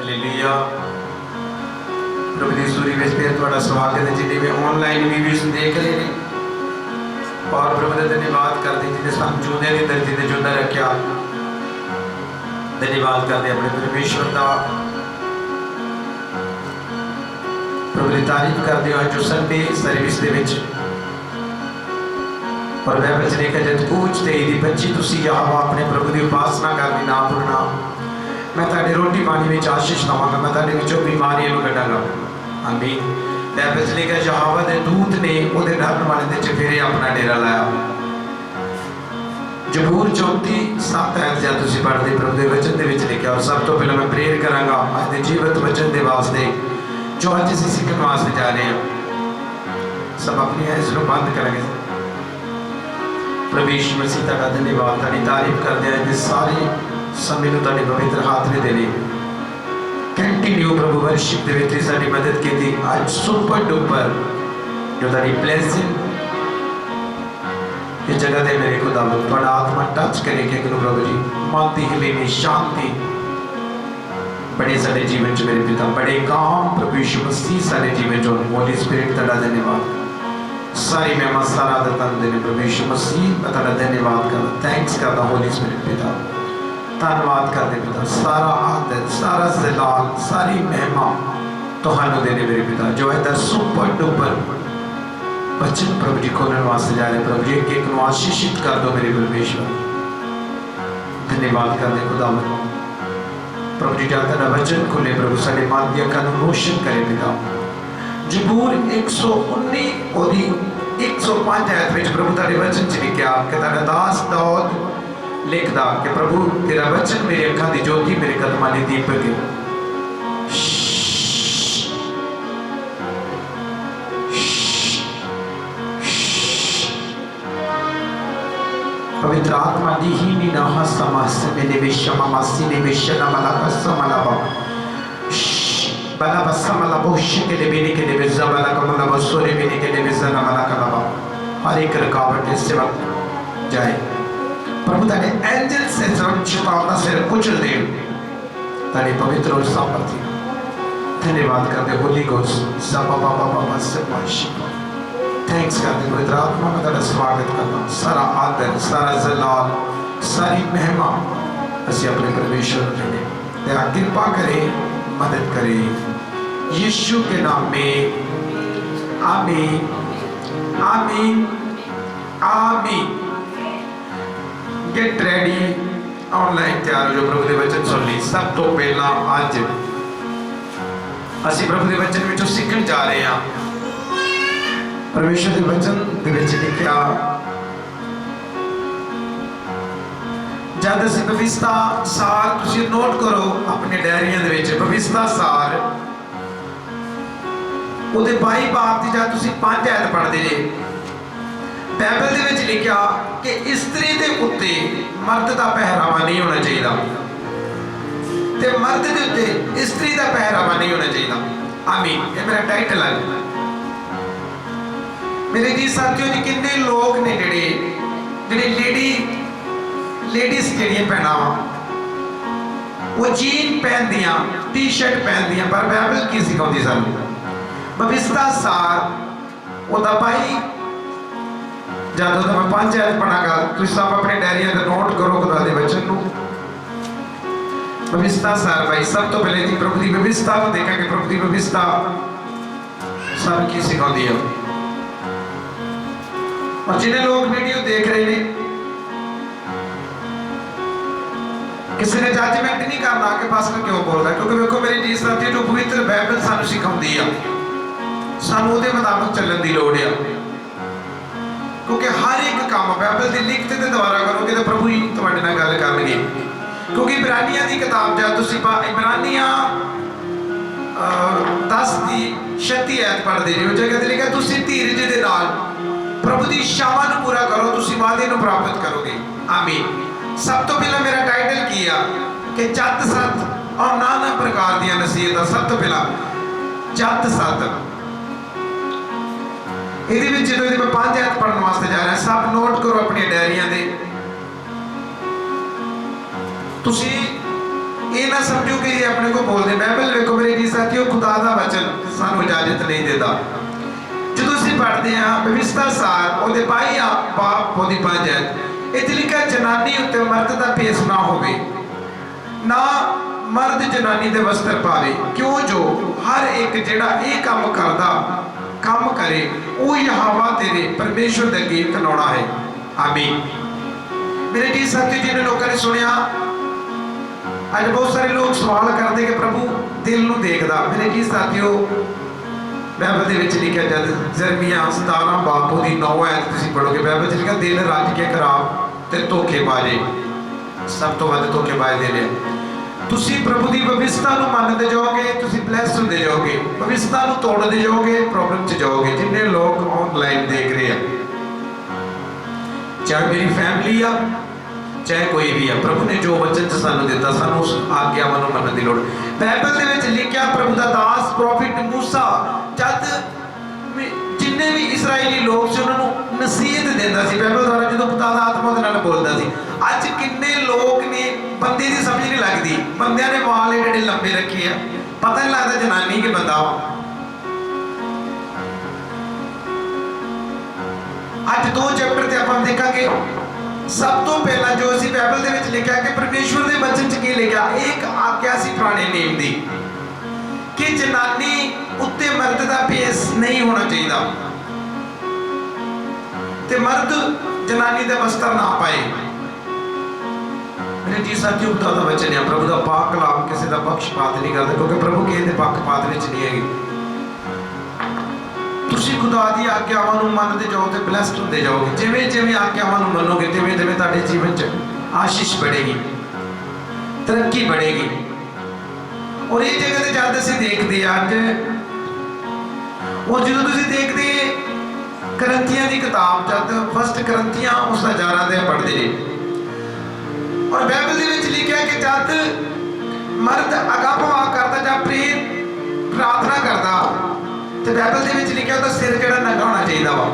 Hallelujah. प्रभु दी सूरी विच फिर तुहाडा स्वागत है जिन्हें भी ऑनलाइन वीडियोस देख रहे हैं और प्रभु का धन्यवाद करते जिन्हें सानू जिंदे दी धरती ते जिंदा रखा। धन्यवाद करते अपने परमेश्वर का। प्रभु की तारीफ करते हो जो संडे सर्विस दे विच और बाइबल च लिखा जब पूछ ते दी बच्ची तुसी यहोवा अपने प्रभु की उपासना करनी ना भूलना। मैं ताड़ी रोटी पानी में आशीष दवांगा, मैं ताड़ी विचों बीमारियों को कढांगा। आमीन। बाइबल च लिखा यहोवा दे दूत ने उहदे डरन वाले दे चफेरे अपना डेरा लाया। जबूर 34:7 आयत जब तुसी पढ़दे प्रभु दे वचन दे विच लिखा। और सब तो पहले मैं प्रेयर करांगा अज दे जीवित वचन दे वास्ते जो अज असीं सीखण वास्ते जा रहे हैं। सब अपनी आइज़ नूं बंद करेंगे। प्रभु यीशु मसीह का धन्यवाद ताड़ी तारीफ करते हैं कि सारे समय को ताड़ी पवित्र हाथ में देने कंटिन्यू प्रभु वर्शिप दे विच साडी मदद की थी। आज सुपर डुपर जो ताड़ी ब्लेसिंग इस जगह दे मेरे खुदा थोड़ा आत्मा टच करे कि प्रभु जी मानती हिले में शांति बड़े सारे जीवन च मेरे पिता बड़े काम प्रभु यीशु मसीह सारे जीवन च होली स्पिरिट ताड़ा धन्यवाद सारी महिमा सारा आदर देने प्रभु यीशु मसीह मैं ताड़ा धन्यवाद करदा थैंक्स करदा होली स्पिरिट पिता धन्यवाद करदे पिता सारा आदर सारा जलाल सारी महिमा तुहानू देने मेरे पिता जो है सुपर डुपर बच्चन प्रभु जी खोलने वास्ते जा रहे प्रभु जी एक को आशीषित कर दो मेरे परमेश्वर। धन्यवाद करदे खुदा प्रभु जी जाता वचन खुले प्रभु साडे माध्यम का रोशन करे पिता। जबूर 119 और 105 आयत में प्रभु तारे वचन च लिखा कि तारा दास दाऊद लिखदा कि प्रभु तेरा वचन मेरे अखां दी ज्योति मेरे कदमां दी दीपक है। पवित्र आत्मा दी ही नी ना हसमस मेले विश्वमा मसी ने विश्वना मलाका समलाबा बला बसमला बोश के देबेने के देबे जबला कमला बसोरे बेने के देबे जना मलाका बाबा हर एक रुकावट इस वक्त जाए प्रभु तारे एंजल से जरूर छिपावना सिर कुचल दे तारे पवित्र और सामर्थी धन्यवाद करते होली घोस्ट सब बाबा बाबा से वर्शिप थैंक्स करते पवित्र आत्मा में तेरा स्वागत करना सारा आदर सारा जलाल सारी महिमा असी अपने परमेश्वर देने तेरा कृपा करे मदद करे यीशु के नाम में आमीन आमीन आमीन। गेट रेडी ऑनलाइन तैयार हो जो प्रभु के वचन सुन ली। सब तो पहला आज असी प्रभु के वचन में जो सीखण जा रहे हैं परमेश्वर के वचन दे विच लिखिया जब असीं पवित्र सार तुसीं नोट करो अपने डायरियां दे विच पवित्र सार उहदे 22 बाब दी जब तुसीं 5 आयत पढ़दे जे बाइबल दे विच लिखिया कि स्त्री दे उत्ते मर्द दा पहरावा नहीं होना चाहिए ते मर्द दे उत्ते स्त्री दा पहरावा नहीं होना चाहिए। आमीन। ये मेरा टाइटल है मेरे जी साथियों जी किन्ने लोग ने जेडे लेडीज जेडियां पहनावा वो जीन पहनदियां टी शर्ट पहनदियां पर बाइबल की सिखाउंदी सानू पवित्र सार ओदा भाई जब मैं 5 आयत पढ़ांगा तुसीं सब अपने डायरियां ते नोट करो खुदा दे वचन नू। पवित्र सार भाई सब तो पहले जी प्रभु दी पवित्रता को देखा कि प्रभु दी पवित्रता सब की सिखाउंदी है। और जिन्हें लोग वीडियो देख रहे हैं किसी ने जजमेंट नहीं करना कि पास्टर क्यों बोल रहा है क्योंकि देखो मेरी जी साथी जो पवित्र बाइबल सानू सिखाउंदी है सानू उहदे मुताबिक चलण दी लोड़ है क्योंकि हर एक काम बाइबल दी लिखते ते दोबारा करोगे तो प्रभु ही तुहाडे नाल गल करनगे। क्योंकि इब्रानियां दी किताब जब तुसीं इब्रानियां 10 दी 36 आयत पढ़दे जे उस जगह ते लिखिआ तुसीं धीरज दे नाल प्रभु की इच्छावां नूं पूरा करो तुसीं वादे नूं प्राप्त करोगे। आमीन। सब तो पहला मेरा टाइटल किया कि जत सत और नाना प्रकार दी नसीहत सब तो पहला जत सत ये जो मैं 5 आयत पढ़ने वास्ते जा रहा सब नोट करो अपनी डायरियां दे। तुसीं ये ना समझो कि ये अपने को बोलते। बाइबल देखो मेरे जी साथियों, खुदा का वचन सानू इजाजत नहीं देता। जो ਅਸੀਂ पढ़ते हैं व्यवस्था सार ਉਹਦੇ 22 ਬਾਪ ਉਹਦੀ 5 ਇਹ ਲਿਖਿਆ ਜਨਾਨੀ ਉੱਤੇ ਮਰਦ ਦਾ ਭੇਸ ਨਾ ਹੋਵੇ, ਨਾ ਮਰਦ ਜਨਾਨੀ ਦੇ ਵਸਤਰ ਪਾਵੇ, ਕਿਉਂ ਜੋ ਹਰ ਇੱਕ ਜਿਹੜਾ ਇਹ ਕੰਮ करे ਉਹ ਯਹੋਵਾ तेरे परमेश्वर ਦੇ ਅੱਗੇ ਘਿਨਾਉਣਾ है। आमीन। मेरे जी साथियों, जिन्हें लोगों ने सुनिया अज बहुत सारे लोग सवाल करते कि प्रभु दिल नूं देखदा। मेरे जी साथियों, बाइबल दे विच लिखिया जद यिर्मयाह 17 बाप दी 9 आयत तुसीं पढ़ोगे, बाइबल च लिखिया दिल रज के खराब ते धोखेबाजे सब तो वध धोखेबाज दिल है। तुसीं प्रभु दी व्यवस्था नूं मनदे जाओगे, तुसीं ब्लैस होंदे जाओगे, व्यवस्था नूं तोड़दे जाओगे, प्रॉब्लम च जाओगे। जिन्ने लोग ऑनलाइन देख रहे हैं, चाहे मेरी फैमिली आ चाहे कोई भी है, प्रभु ने जो वचन सानू दिता सानू उस आग्यावां नूं मनण दी लोड़। बाइबल दे विच लिखिया प्रभु दा दास प्रॉफिट मूसा जद जिन्ने भी इजराइली लोग सी उन्हां नूं नसीहत दिंदा सी बाइबल द्वारा, जदों खुदा दा आत्मा दे नाल बोलदा सी। अज किन्ने लोग ने बंदे दी समझ नहीं लगदी, बंदियां ने वाल एडे लंबे रखे आ, पता नहीं लगदा जनानी के बंदा। अज 2 चैप्टर ते आपां देखांगे। सब तो पहला जो असीं बाइबल दे विच लिखिया कि परमेश्वर दे वचन च की लिखिया, एक आग्या सी पुराने नियम दी कि जनानी उत्ते मर्द दा भेस नहीं होना चाहिए ते मर्द जनानी दे वस्त्र ना पाए। मेरे जी साथियों, खुदा दा वचन है, प्रभु दा पाक कलाम किसी दा पक्षपात नहीं करदा, क्योंकि प्रभु किसी दे पक्षपात विच नहीं हैगी। तुसीं खुदा दी आग्यावां नूं मनदे जाओ ते ब्लैस्ड होंदे जाओगे। जिवें जिवें आग्यावां नूं मनोगे तिवें तिवें तुहाडे जीवन च आशीष बढ़ेगी, तरक्की बढ़ेगी। और ये जगह ते जद असीं देखदे अज और जदों तुसीं देखदे करंथियां दी किताब जद फर्स्ट करंथियां उसदा 11 अध्याय पढ़दे जे, और बाइबल दे विच लिखिया कि जद मर्द अगमवा करदा जां प्रार्थना करदा तो बाइबल दे विच लिखिया उसदा सिर जिहड़ा नंगा होना चाहिए वा।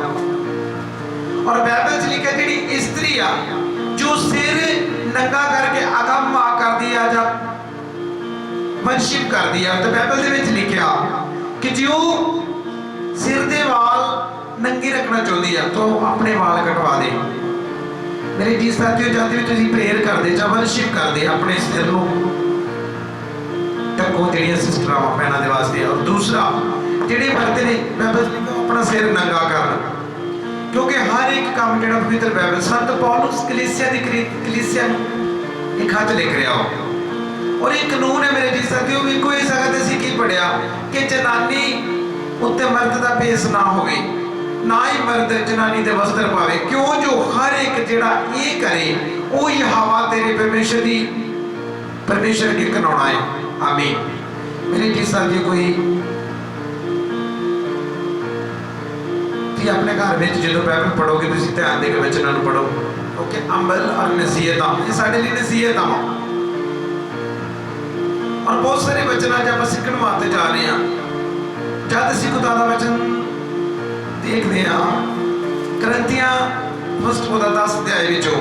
और बाइबल च लिखिया जिहड़ी इस्त्री आ जो सिर नंगा करके अगम वा करदी आ जां वर्शिप करदी आ, तो बाइबल दे विच लिखिया कि जो सिर दे वाल नंगे रखना चाहती है तो अपने वाल कटवा दे। मेरे जी साथियों, जब भी तुसीं प्रेयर करदे जां वर्शिप करदे अपने सिर नूं ढको, जिहड़ियां सिस्टरां भैणां दे वास्ते। और दूसरा ਜਿਹੜੇ ਮਰਦ ਨੇ ਬਾਈਬਲ अपना सिर नंगा करन, क्योंकि हर एक काम जो पवित्र बाइबल संत पौलुस कलीसिया की कलीसिया एक खत लिख रहा हो। और एक कानून है मेरे जी साथियों, भी कोई जगह असीं की पढ़िया कि जनानी उत्ते मर्द का भेस ना होवे, ना ही मर्द जनानी के वस्त्र पावे, क्यों जो हर एक जिहड़ा ये करे वो यहोवा तेरे परमेश्वर के घिनाउणा है। आमीन। मेरे जी साथियों, कोई अपने घर में जो बाइबल पढ़ोगे तुसीं ध्यान दे के वचनां नूं पढ़ो, ओके। अमल और नसीहतां ये साडे लई नसीहतां वा, और बहुत सारे वचनां च आपां सीखण वास्ते जा रहे हैं। जद असीं खुदा दा वचन देखदे हां करंथियां फर्स्ट ओदा 10 अध्याय विचों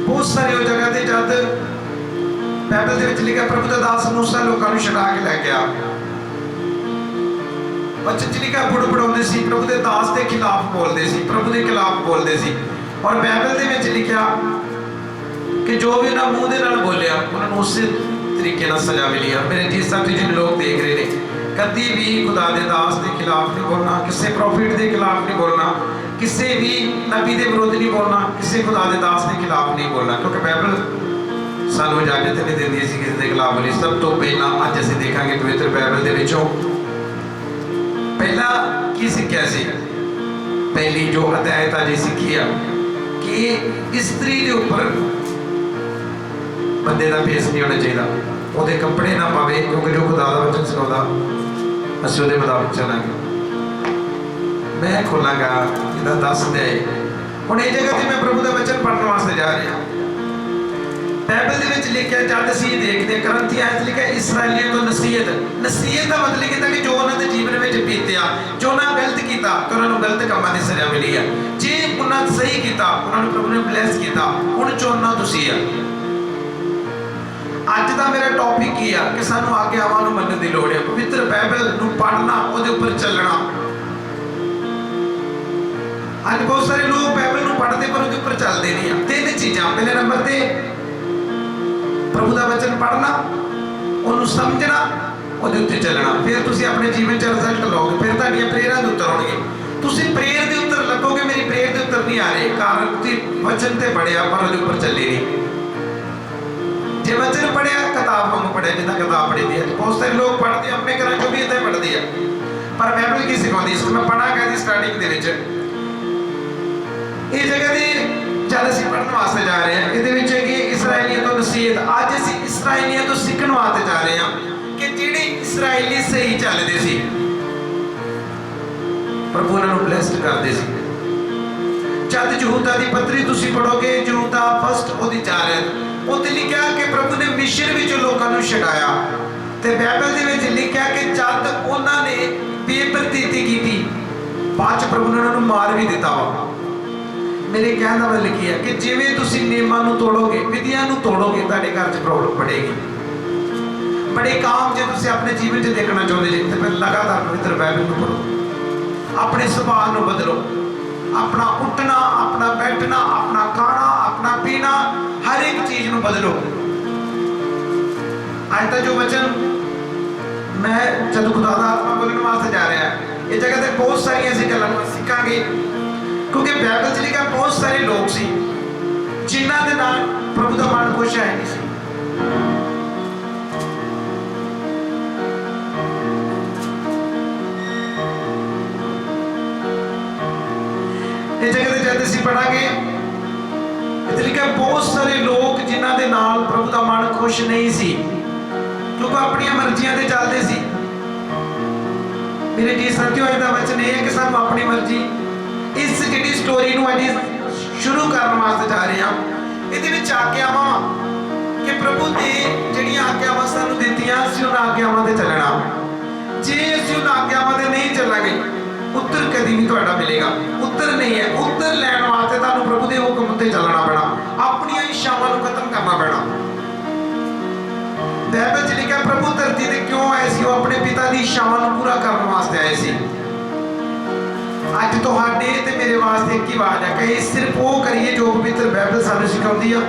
बहुत सारी वो जगह ते जद बाइबल दे विच लिखिया प्रभु दा दास मूसा लोकां नूं छुड़ा के लै गया, वचन च लिखा बुड़बुड़ाउंदे सी, प्रभु के दास के खिलाफ बोलते सी, प्रभु के खिलाफ बोलते सी। और बाइबल दे विच लिखिया कि जो भी उन्होंने मूँह दे नाल बोलिया उन्होंने उस तरीके नाल सजा मिली है। मेरे जी साथी जिन लोग देख रहे हैं, कभी भी खुदा के दास के खिलाफ नहीं बोलना, किसी प्रॉफिट के खिलाफ नहीं बोलना, किसी भी नबी के विरोध नहीं बोलना, किसी खुदा के दास के खिलाफ नहीं बोलना, क्योंकि बाइबल सानू इजाजत नहीं देती किसी के खिलाफ बोली। सब तो पहला अज असीं देखांगे पवित्र बाइबल दे विचों पहला की सीखिया सी, पहली जो अध्यायता जी सीखी है कि स्त्री के ऊपर बंदे का भेस नहीं होना चाहिए, वो कपड़े ना पावे, क्योंकि जो खुदा का वचन सिखाता असं वो मुताबिक चलांगे। मैं खोलांगा इसका 10 अध्याय। हुण इस जगह से मैं प्रभु का वचन पढ़ने वास्ते जा रहा। बाइबल दे विच लिखिया जद असीं देखदे करंथियां च लिखिया इसराइलियों तो नसीहत का मतलब कहता कि जो उन्होंने जीवन में बीतिया, जो उन्होंने गलत किया तो उन्होंने गलत कामों की सजा मिली है, जे उन्होंने सही किया उन्होंने प्रभु ने ब्लैस किया, हुण चुनना तुसीं है। मेरा टॉपिक ही है कि सानू आग्यावां नूं मनण दी लोड़ है। पवित्र बाइबल नूं पढ़ना, उहदे उपर चलना। अज बहुत सारे लोग बाइबल नूं पढ़ते पर उहदे उपर चलते नहीं। तीन चीज़ां, पहले नंबर ते प्रभु दा वचन पढ़ना, उहनूं समझना, उहदे उत्ते चलना। फिर तुसीं अपने जीवन च रिजल्ट लओगे, फिर तुहाडीआं प्रेयरां दे उत्तर आउणगे। तुसीं प्रेयर दे उत्तर लगोगे, मेरी प्रेयर दे उत्तर नहीं आ रहे, कारण तुसीं वचन ते पढ़िया पर उहदे उपर चले नहीं। जे वचन पढ़िया, किताब वांगू पढ़िया, जिद्दां किताब पढ़ी दी है। बहुत सारे लोग पढ़ते अपने घर चों भी इदां ही पढ़ते हैं, पर बाइबल की सिखाउंदी। इसको मैं पढ़ांगा दी स्टार्टिंग दे विच इस जगह ते जद असीं पढ़न वास्ते जा रहे हैं, इहदे विच है कि इसराइलियां तो नसीहत। अज असीं इसराइलियां तो सीखण वास्ते जा रहे हैं कि जिहड़े इसराइली सही चलदे सी, प्रभु उन्हां नूं ब्लेस्ड करदे सी। जद यहूदा दी पत्री तुसीं पढ़ोगे, यहूदा फस्ट ओहदी 4 है, उत्ते लिखिया कि प्रभु ने मिस्र विच लोकां नूं छुड़ाया। ते बाइबल दे विच लिखिया कि जद उन्हां ने बेप्रतीति कीती, बाद च प्रभु ने उन्हां नूं मार भी दिता वा। मेरे कहने का मतलब लिखी है कि जिवें तुसीं नियमां नूं तोड़ोगे, विधियां नूं तोड़ोगे, तुहाडे घर च प्रॉब्लम बढ़ेगी। बड़े काम जे तुसीं अपने जीवन च देखना चाहुंदे जे, ते फिर लगातार पवित्र बाइबल नूं पढ़ो। अपने सुभाव नूं बदलो, अपना उठना, अपना बैठना, अपना खाना, अपना पीना, हर एक चीज नूं बदलो। आज तक जो वचन मैं जब खुदा दा आत्मा बोलने वास्ते जा रहा है, इस जगह ते बहुत सारियां असीं गल्लां सीखांगे, क्योंकि बाइबल च लिखा बहुत सारे लोग सी जिन्हां दे नाल प्रभु दा मन खुश है नहीं सी। इस जगह ते जद असीं पढ़ांगे, इत्थे लिखा बहुत सारे लोग जिन्हां दे नाल प्रभु दा मन खुश नहीं सी, क्योंकि अपनी मर्जियां ते चलदे सी। मेरे जी साथियों, अज दा वचन यह है कि सानू अपनी मर्जी इस जिहड़ी स्टोरी नूं अज शुरू करने वास्ते जा रहे हैं, इहदे विच आग्यावां कि प्रभु ने जिहड़ियां आग्यावां सानू दित्तियां, असीं उन्हां आग्यावां ते चलना। जे असीं उन्हां आग्यावां ते नहीं चलांगे, उत्तर कदी नहीं तुहाडा मिलेगा। उत्तर नहीं है, उत्तर लैण वास्ते तुहानूं प्रभु दे हुकम ते चलना पैना, अपणियां इच्छावां नूं खत्म करना पैना। बाइबल च लिखिया प्रभु धरती ते क्यों आए सी? वो अपने पिता दी इच्छावां नूं पूरा करने वास्ते आए सी। अज तुहाडे ते मेरे वास्ते एक ही आवाज़ है कि सिर्फ वो करिए जो पवित्र बाइबल सानूं सिखाउंदी है।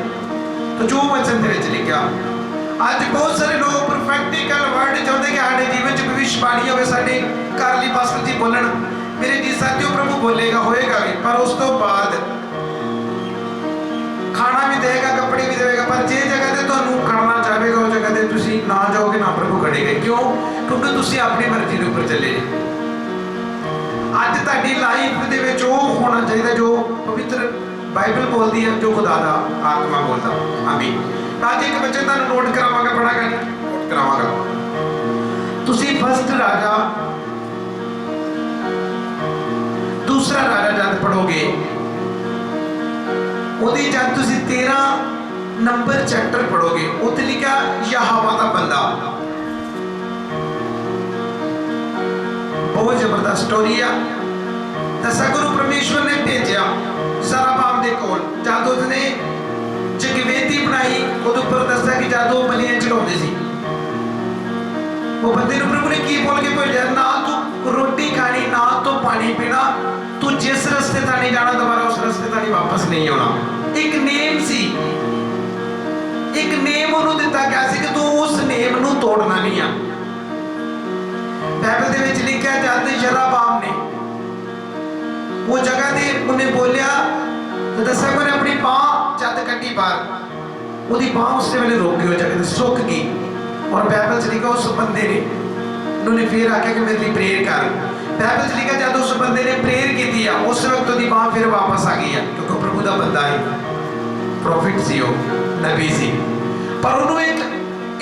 तो जो वचन दे विच लिखिया, अज बहुत सारे लोग प्रोफेटिकल वर्ड चाहते कि साडे जीवन च भविष्यवाणी होवे, साडे घरली पास्टर जी बोलण। मेरे जी साथियों, प्रभु बोलेगा, होएगा भी, पर उस तो बाद खाना भी देगा, कपड़े भी देगा, पर जे जगह ते तुहानूं खड़ना चाहेगा, उस जगह ते तुसीं ना जाओगे, ना प्रभु खड़ेगा। क्यों? क्योंकि तुसीं अपनी मर्जी दे उपर चले। अज तुहाडी लाइफ दे विच वो होना चाहिए जो पवित्र बाइबल बोलती है, जो खुदा दा आत्मा बोलता। आमीन। आज एक वचन तुहानूं नोट करावांगा, पढ़ांगा नहीं, नोट करावांगा। तुसीं फर्स्ट राजा, दूसरा राजा जब पढ़ोगे, ओदी जब तुसीं 13 नंबर चैप्टर पढ़ोगे, उत्ते लिखा यहोवा दा बंदा। बहुत जबरदस्त स्टोरी है। दसा गुरु परमेश्वर ने भेजा जराबाम दे कोल, जद उसने जगवेदी बनाई, उहदे उपर दसा कि जद वो बलियां चढ़ाउंदे सी, वो बंदे नूं प्रभु ने की बोल के भेजा, ना तू रोटी खानी, ना तो पानी पीना, तू जिस रस्ते तां नहीं जाना, दोबारा उस रस्ते तां नहीं वापस नहीं आना। एक नेम सी, एक नेम उन्होंने दिता गया सी कि तू उस नेम नूं तोड़ना नहीं है। बाइबल दे विच लिखिया, जद यरोबाम ने वो जगह ते उन्हें बोलिया, तो दसा कि उन्हें अपनी बांह जद कड्डी बाहर, उसकी बांह उस वेले रोक गई, जगह ते सुक गई। और बाइबल च लिखा उस बंदे ने उन्होंने फिर आख्या कि मेरे लिए प्रेयर कर। बाइबल च लिखा जब उस बंदे ने प्रेयर की थी, उस वक्त उसकी बांह फिर वापस आ गई है, क्योंकि प्रभु का बंदा है, प्रॉफिट सी, वो नबी सी। पर उन्होंने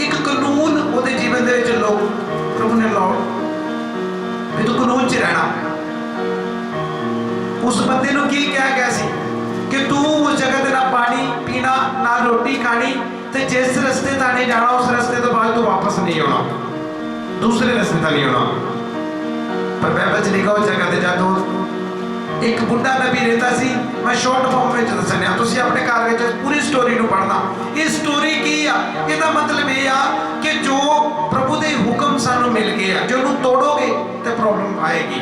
एक कानून उसके जीवन दे विच लोग प्रभु ने लाओ भी तू कानून च रहना। उस बंदे नूं की कहा गया सी कि तू उस जगह ते ना पानी पीना, ना रोटी खानी, ते जिस रस्ते तां नहीं जाना, उस रस्ते तो बाद तू वापस नहीं आना, दूसरे रस्ते तां नहीं आना। पर बाइबल च लिखा उस जगह ते जद एक बुढ़ा नबी रहता सी, मैं शॉर्ट फॉर्म में दसना, तुसीं अपने घर विच पूरी स्टोरी नूं पढ़ना। ये स्टोरी की आ, इसदा मतलब ये आ मिल गया, जो उन्होंने तोड़ोगे तो प्रॉब्लम आएगी।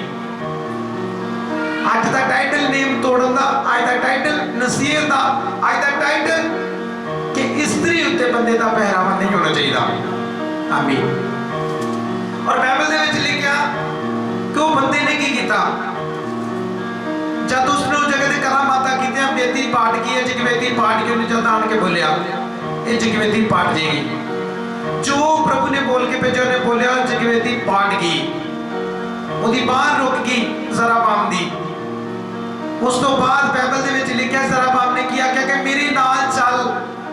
अज का टाइटल नेम तोड़न का, अज का टाइटल नसीहत का, अज का टाइटल कि इस्त्री उत्ते बंदे का पहरावा नहीं होना चाहिए। आमीन। और बाइबल दे विच लिखिया कि वो बंदे ने की किया, जब उसने उस जगह करामाता की, बेदी पाट की है, जगवेदी पाट की, उन्हें जब आन के बोलिया ये जगवेदी पाट जाएगी। जो प्रभु ने बोल के भेजा, उन्हें बोलिया जगवेदी पाट गई, उसकी बाहर रुक गई जराबाम दी। उस तो बाद बाइबल दे विच लिखिया जराबाम ने किया क्या कि मेरे नाल चल,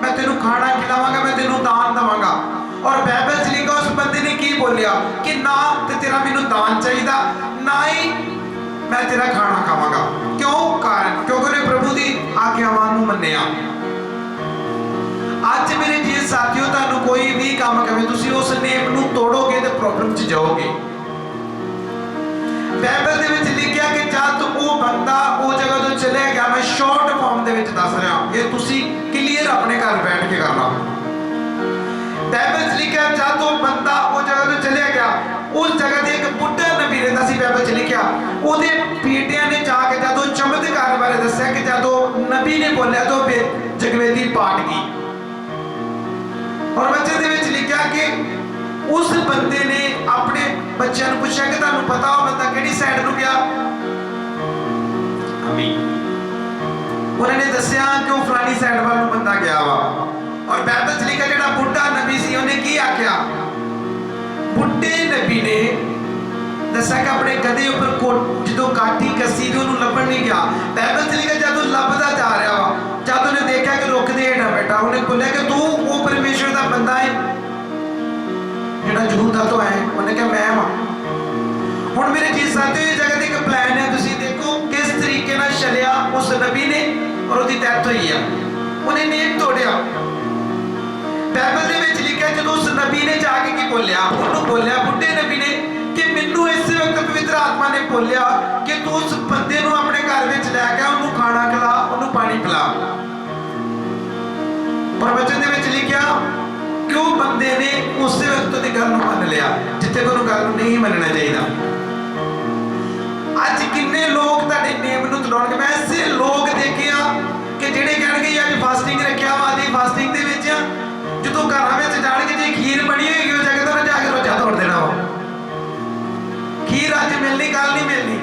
मैं तेनू खाना खिलावांगा, मैं तेनू दान देवांगा। और बाइबल च लिखा उस बंदे ने की बोलिया कि ना ते तेरा मैनू दान चाहिए, ना ही मैं तेरा खाना खावांगा। क्यों? कारण क्योंकि उन्हें प्रभु की आज्ञावां नूं मन्निया। आज मेरे जी साथियों, तुहानू कोई भी काम कहे, तुसीं उस नेम नूं तोड़ोगे तो प्रॉब्लम च जाओगे। बाइबल दे विच लिखिया कि जद वो बंदा उस जगह तो चले गया, मैं शॉर्ट फॉर्म दे विच दस रहा, ये तुसीं क्लीयर अपने घर बैठ के करना। बाइबल च लिखिया जद वो बंदा उस जगह तो चले गया, उस जगह ते एक बुढ़ा नबी रहंदा सी। बाइबल च लिखिया ओदे बेटियां ने जाके जद वो चमत्कार बारे दस्सिया कि जद वो नबी ने बोलिया तो जगवेदी पाट गई। और बच्चे दे विच लिखिया कि उस बंदे ने अपने बच्चों को पूछा कि तुहानू पता हो बंदा किहड़ी साइड नूं गया? उन्होंने दस्सिया कि वो फलानी साइड वाल नूं बंदा गया वा। और बाइबल च लिखिया जिहड़ा बुढ़ा नबी सी उन्हें की आख्या? बुढ़े नबी ने दस्सिया कि अपने गधे उपर जो काठी कसी तो उन्होंने लभण नहीं गया। बाइबल च लिखिया जब लभदा जा रहा वा, जब उन्हें देखा कि रुक दे हेठा बैठा, उन्हें बोलिया कि तू वो परमेश्वर का बंदा है जिहड़ा यहूदा तो है? उन्हें कहा मैं वां। हुण मेरे जी साथियों, इस जगह एक प्लान है, तुसीं देखो किस तरीके नाल चलिया उस नबी ने और उसकी डेथ हुई है। उन्हें नेम तोड़िया। बाइबल दे विच लिखिया जदों उस नबी ने जाके की बोलिया, उन्होंने बोलिया बुढ़े नबी ने कि मैनू इस वक्त पवित्र आत्मा ने बोलिया कि तू उस बंदे नूं अपने घर विच लै के उन्होंने खाना खिला, उन्होंने पानी पिला। पर वचन दे विच लिखिया कि वो बंदे ने उस वक्त उहदी गल नूं मन लिया जिथे कोई गल नहीं मनना चाहिए। अज किन्ने लोग तुहाडे नेम नूं तोड़नगे। मैं ऐसे लोग देखे कि जिहड़े कहणगे अज फास्टिंग रखिया वा, अज फास्टिंग दे विच जदों घरां विच जाणगे जे खीर बनी होएगी उस जगह तो जाके रोजा तोड़ देना वा। खीर अज मिलनी कल नहीं मिलनी।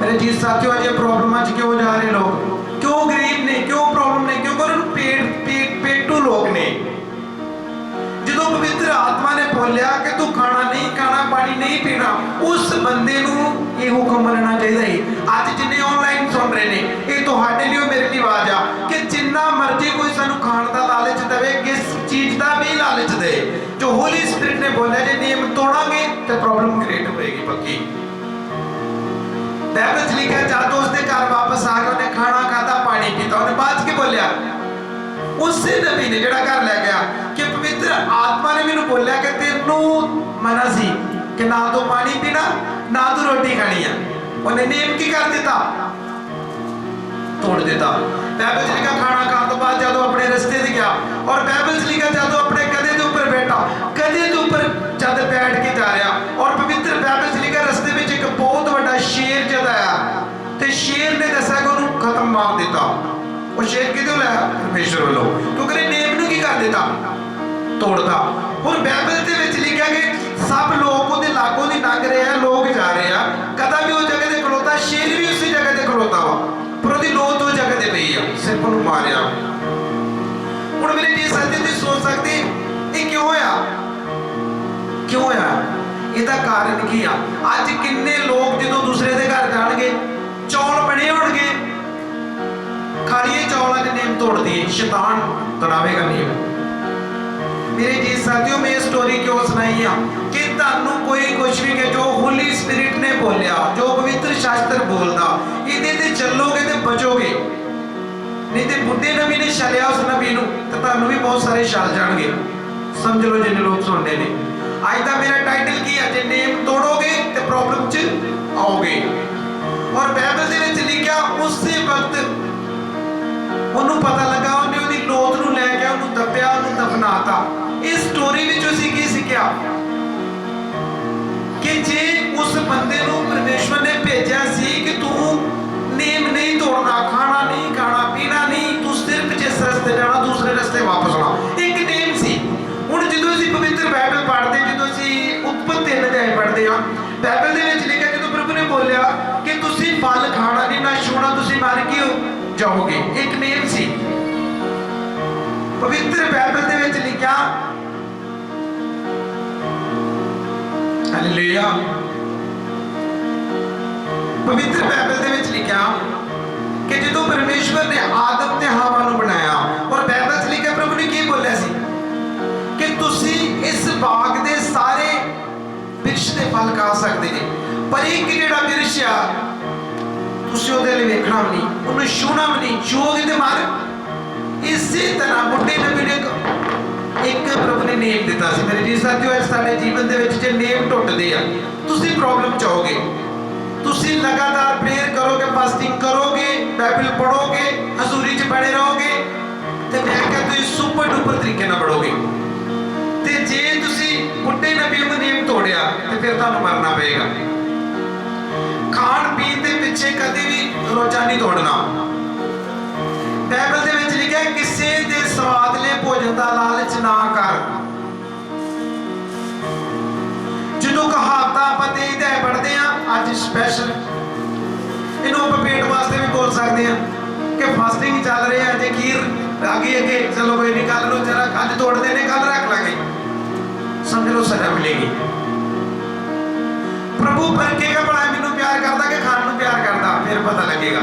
मेरे जी साथियों, अज प्रॉब्लम क्यों जा रहे लोग? क्यों गरीब ने? क्यों प्रॉब्लम ने? क्योंकि उन्होंने पेटू लोग ने। जो पवित्र आत्मा ने बोलिया कि तू खाना नहीं खाना, पानी नहीं पीना, उस बंदे नूं ये हुक्म मनना चाहिए। अज जिन्ने ऑनलाइन सुन रहे हैं, ये तुहाडे लिए मेरे लिए आवाज आ कि जिन्ना मर्जी कोई सानू खाण दा लालच देवे, किस चीज का भी लालच दे, जो होली स्पिरिट ने बोलिया जे नेम तोड़ांगे तो प्रॉब्लम क्रिएट होएगी पक्की। बाइबल च लिखा जब उसके घर वापस आ गया, उन्हें खाना खाता, पानी पीता, उन्हें बाद के बोलिया उसे नबी ने जिहड़ा घर लै गया कि पवित्र आत्मा ने मैनू बोलिया कि तेनू मना सी कि ना तो पानी पीना ना तो रोटी खानी है। उन्हें नेम की कर दिता? तोड़ दिता। बाइबल च लिखा खाना खाने तो बाद जब अपने रस्ते से गया, और बाइबल च लिखा जब अपने गधे के ऊपर बैठा, गधे के ऊपर जब बैठ के जा रहा, और पवित्र बाइबल च लिखा रस्ते में एक बहुत बड़ा शेर जद आया तो शेर ने दसा कि उन्होंने खत्म मार दिता। वो शेर कितों लाया? परमेश्वर वालों, क्योंकि नेम नूं की कर दिता? तोड़ता। और बाइबल दे विच लिखा कि सब लोग उहदे लागों दी लंघ रहे हैं, लोग जा रहे हैं, गधा भी उस जगह ते खलोता, शेर भी उसी जगह ते खलोता वा, पर उहदी लोथ उस जगह ते पई आ, सिर्फ उहनूं मारिया। हुण मेरे जी साथी तुसीं सोच सकदे ये क्यों होया? क्यों होया? इसदा कारण की आ? अज किन्ने लोग जदों दूसरे दे घर जाणगे, चौल बने होणगे, खालिए चौलों के नेम तोड़ दिए, शैतान तोड़ावेगा नेम। मेरे जी साथियों, मैं स्टोरी क्यों सुनाई है कि तुहानू कोई कुछ भी के जो होली स्पिरिट ने बोलिया, जो पवित्र शास्त्र बोलता, इहदे ते चलोगे तो बचोगे। नहीं तो बुढ़े नबी ने छलिया उस नबी नूं तो तुहानू भी बहुत सारे छल जाणगे। समझ लो जिन्ने लोग सुनते हैं। अज का मेरा टाइटल की है, जे नेम तोड़ोगे तो प्रॉब्लम च आओगे। और बाइबल दे विच लिखिया उसी वक्त उन्होंने पता लगा, उन्हें उसकी लोथ नूं लै के उन्होंने दबिया, उन्होंने दफनाता। इस स्टोरी में असीं की सीखिया कि जे उस बंदे नूं परमेश्वर ने भेजा सी कि तू नेम नहीं तोड़ना, खाना नहीं खाना, पीना नहीं, तू सिर्फ जिस रस्ते जाना दूसरे रस्ते वापस आना, एक नेम सी। हुण जदों असीं पवित्र बाइबल पढ़दे, जदों असीं उत्पत्ति 3 अध्याय पढ़दे हां, बाइबल दे विच लिखिआ जदों प्रभु ने बोलिआ कि तुसीं फल खाना नहीं ना छूना, तुसीं मर के जाओगे, एक नेम सी। पवित्र बाइबल दे विच लिखिआ, हालेलुया, पवित्र बाइबल दे विच लिखिआ कि जदों परमेश्वर ने आदम ते हवा नूं बनाया, और बाइबल च लिखिआ प्रभु ने की बोलिआ सी कि तुसीं इस बाग दे सारे वृक्ष दे फल खा सकदे जे, पर एक जिहड़ा वृक्ष आ तुसीं ਉਹਦੇ ਲਈ ਵੇਖਣਾ ਵੀ ਨਹੀਂ, ਉਹਨੂੰ ਛੂਹਣਾ ਵੀ ਨਹੀਂ, ਛੂਹੋਗੇ ਤੇ ਮਰ। ਇਸੇ ਤਰ੍ਹਾਂ ਬੁੱਢੇ ਨਬੀ ਨੇ ਇੱਕ ਪ੍ਰਭੂ ਨੇ ਨੇਮ ਦਿੱਤਾ ਸੀ। ਮੇਰੇ ਜੀ ਸਾਥੀਓ, ਅੱਜ ਸਾਡੇ ਜੀਵਨ ਦੇ ਵਿੱਚ ਜੇ ਨੇਮ ਟੁੱਟਦੇ ਆ, ਤੁਸੀਂ ਪ੍ਰੋਬਲਮ ਚ ਆਓਗੇ। ਤੁਸੀਂ ਲਗਾਤਾਰ ਪ੍ਰੇਅਰ ਕਰੋਗੇ, ਫਾਸਟਿੰਗ ਕਰੋਗੇ, ਬਾਈਬਲ ਪੜੋਗੇ, ਹਜ਼ੂਰੀ ਚ ਬਣੇ ਰਹੋਗੇ, ਤੇ ਮੈਂ ਕਿਹਾ ਤੁਸੀਂ ਸੁਪਰ ਡੂਪਰ ਤਰੀਕੇ ਨਾਲ ਪੜੋਗੇ। ਤੇ ਜੇ ਤੁਸੀਂ ਬੁੱਢੇ ਨਬੀ ਨੂੰ ਨੇਮ ਤੋੜਿਆ ਤੇ ਫਿਰ ਤੁਹਾਨੂੰ ਮਰਨਾ ਪਏਗਾ। ਖਾਣ ਪੀਣ ਦੇ ਪਿੱਛੇ ਕਦੇ ਵੀ ਰੋਜ਼ਾ ਨਹੀਂ ਤੋੜਨਾ। ਬਾਈਬਲ ਦੇ ਵਿੱਚ ਲਿਖਿਆ ਕਿਸੇ ਦੇ ਸਵਾਦਲੇ ਭੋਜਨ ਦਾ ਲਾਲਚ ਨਾ ਕਰ। ਜਦੋਂ ਕਹਾਵਤਾਂ ਆਪਾਂ ਦੇਖਦੇ ਆ ਪੜ੍ਹਦੇ ਆ, ਅੱਜ ਸਪੈਸ਼ਲ ਇਹਨੂੰ ਆਪਾਂ ਪੇਟ ਵਾਸਤੇ ਵੀ ਬੋਲ ਸਕਦੇ ਆ ਕਿ ਫਾਸਟਿੰਗ ਚੱਲ ਰਹੀ ਹੈ, ਜੇ ਖੀਰ ਆ ਗਈ ਅੱਗੇ, ਚਲੋ ਕੋਈ ਨਹੀਂ, ਕੱਲ ਨੂੰ ਜਰਾ ਅੱਜ ਤੋੜਦੇ ਨੇ, ਕੱਲ ਰੱਖ ਲਾਂਗੇ, ਸਮਝ ਲਓ ਸਜ਼ਾ ਮਿਲੇਗੀ। प्रभु परखेगा भला मैनू प्यार करता कि खाण नूं प्यार करता, फिर पता लगेगा।